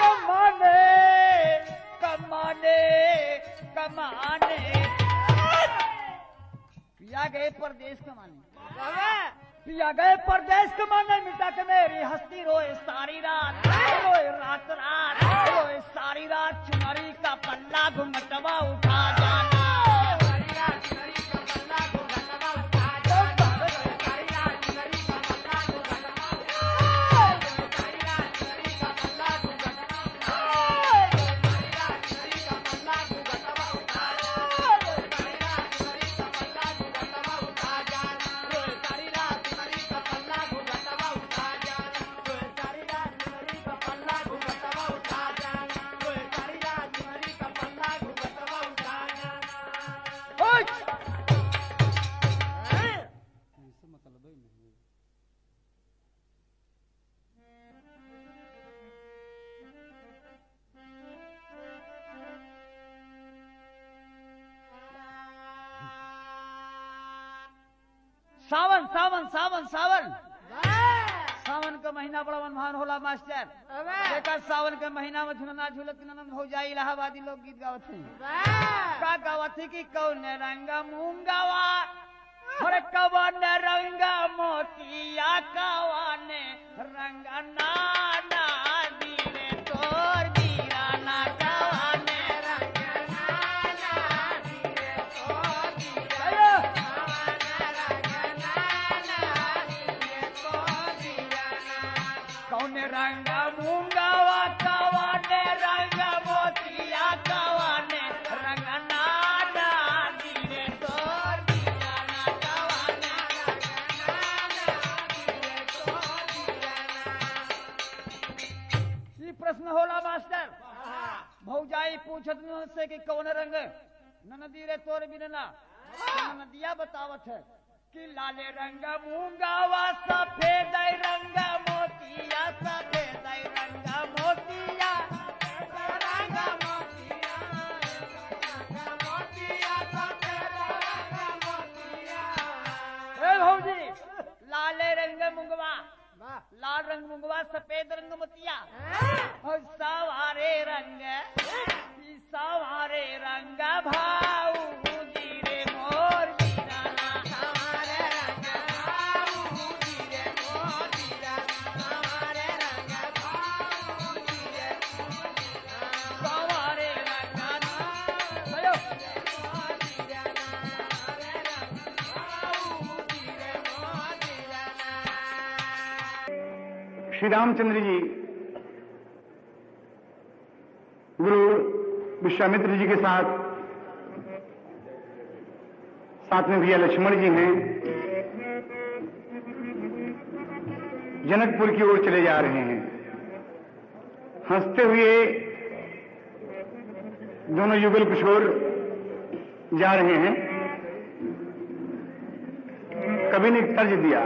कमाने कमाने कमाने। पिया गए परदेश कमाने पिया गए परदेश कमाने मिटा के मेरी हस्ती रोए सारी रात रोए रात रात रोए सारी रात। चुनरी का पल्ला घुमटवा उठा जाना। सावन सावन सावन सावन सावन का महीना बड़ा मनभान होला मास्टर। देखा सावन के महीना में झुलना झुलत ननद हो जाए इलाहाबादी लोग गीत गावत हैं। का गावत है कि कौन रंगा मूंगावा और कवन रंगा मोतिया कवन रंगा नाना दीरे तोर दीराना कवन रंगा नाना दीरे तोर दीराना कौन रंगा मूंगावा कवन रंगा मोतिया कवन रंगा नाना दीरे तो प्रश्न होला मास्टर भौजाई पूछत से कि कौन रंग ननदी रे तोर बिनना नदिया बतावत है कि लाले रंग मूंगावा सफेद रंग मोतिया सफेद रंग मोतिया रंग मोतिया मोतिया सफेद रंग मोतिया। ए भौजी लाले रंग मुंगवा लाल रंग मुंगवा सफेद रंग मोतिया और सवारे रंग भाऊ रे मोर बीराना सवारे रंग भाऊ रे मोर बीराना सवारे रंग भाऊ रे सवारे रंग भयो मोर बीराना सवारे रंग भाऊ रे मोर बीराना। श्री रामचंद्र जी गुरु विश्वामित्र जी के साथ में भैया लक्ष्मण जी हैं, जनकपुर की ओर चले जा रहे हैं। हंसते हुए दोनों युगल किशोर जा रहे हैं। कवि ने एक तर्ज दिया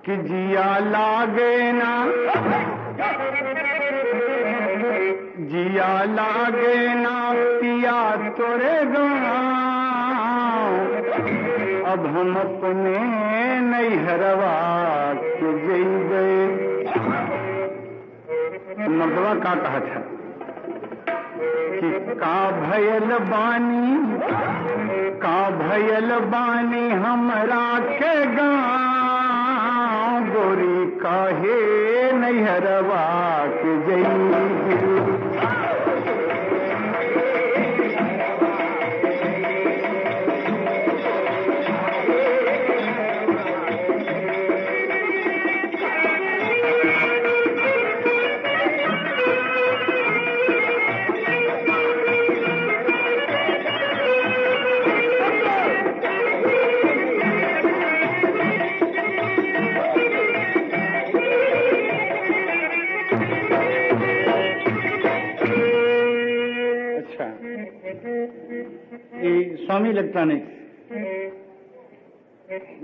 कि जिया लागे ना पिया तोरे गाँव अब हम अपने नैहरवा के जइबे। नगवा का कहा था कि का भयल बानी हमरा के गाँव गोरी काहे नैहरवा के जइबे। स्वामी इलेक्ट्रॉनिक्स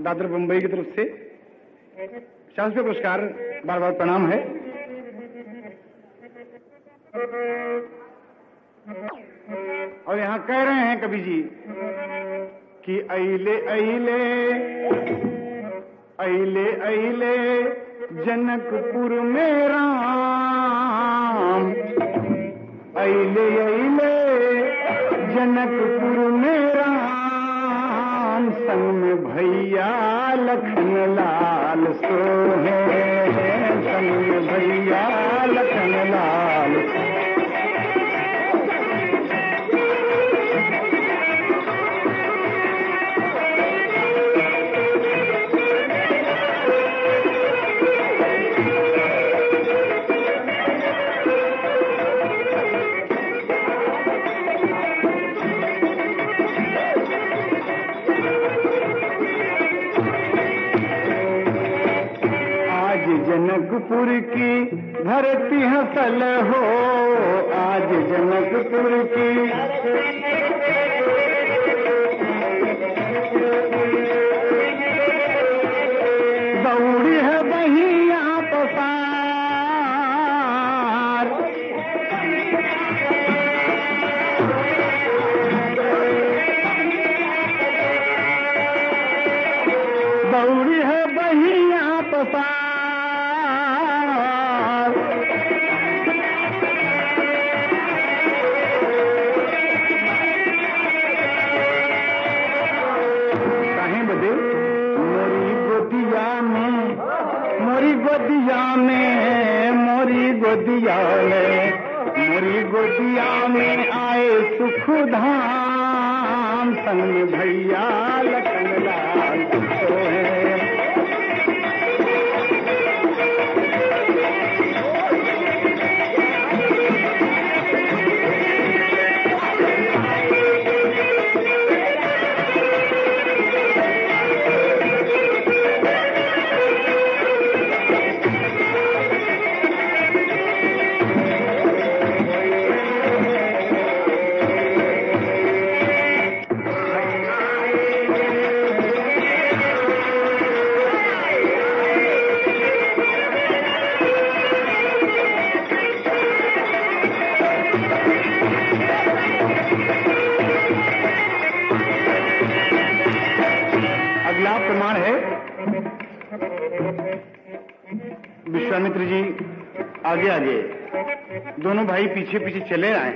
दादर बंबई की तरफ से 50 पुरस्कार बार बार प्रणाम है। और यहाँ कह रहे हैं कवि जी कि अइले अइले जनकपुर में राम अइले जनकपुर में राम संग में भैया लखन लाल सोहे संग में भैया लखन लाल। जनकपुर की धरती हसल हो आज जनकपुर की दौड़ी है बहिया पसार दौड़ी है बहिया पसार मोरी गोदिया में आए सुख धाम संग भैया लखन लाल सोहे। प्रमाण है। विश्वामित्र जी आगे आगे, दोनों भाई पीछे पीछे चले आए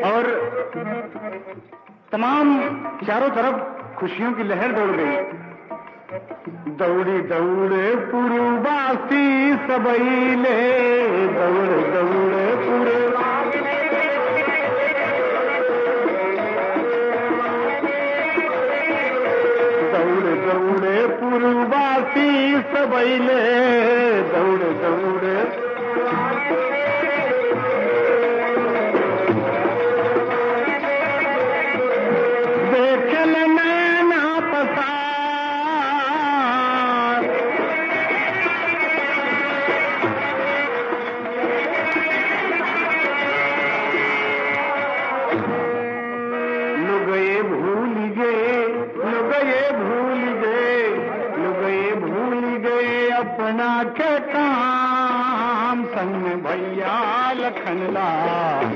और तमाम चारों तरफ खुशियों की लहर दौड़ गई। दौड़ी दौड़े पुरवासी सबैले, दौड़ दौड़े पुरवासी, दौड़ दौड़े पुरवासी सबैले, दौड़ दौड़े देखल नैना पसार, लुगये भूल गए, लुगये भूल गए, लुगये भूल गए अपना के काम, संग में भैया लखन लाल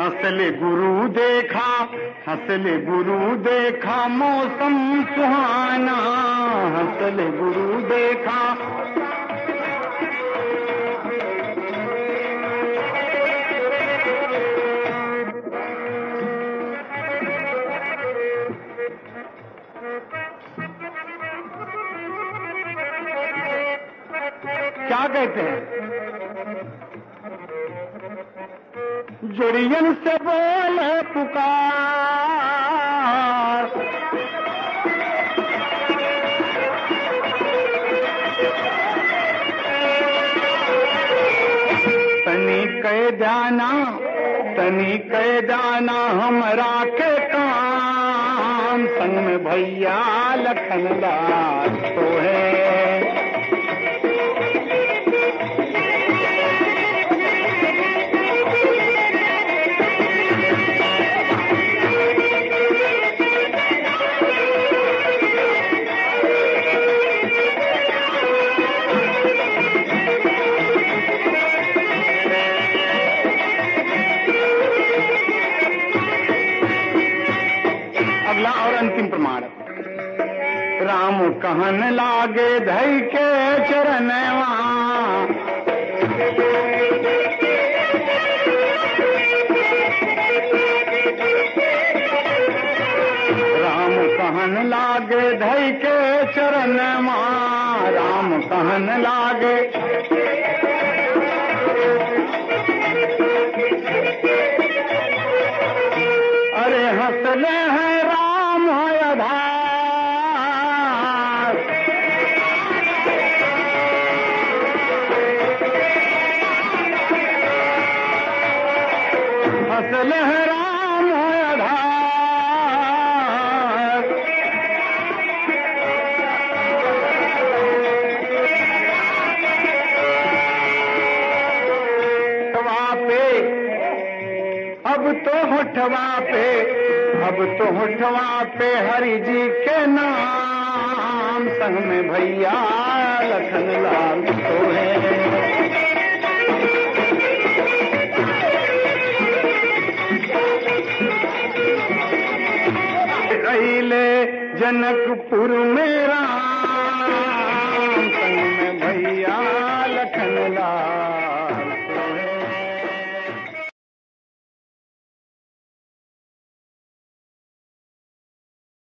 हंसले गुरु देखा, हंसले गुरु देखा मौसम सुहाना, हंसले गुरु देखा, क्या कहते हैं? जोड़ियन से बोले पुकार, तनी कह जाना, तनी कह जाना हमरा के काम, संग में भैया लखन लाल तो है। अंतिम प्रमाण, राम कहन लागे धई के चरणवा, राम कहन लागे धई के चरणवा, राम कहन लागे, अरे हंसले हैं राम आधार, हंसले हैं राम आधार, अब तो होठवा पे, अब तो होठवा पे हरि जी के नाम, संग में भैया लखन लाल तो है। अइले जनकपुर में राम,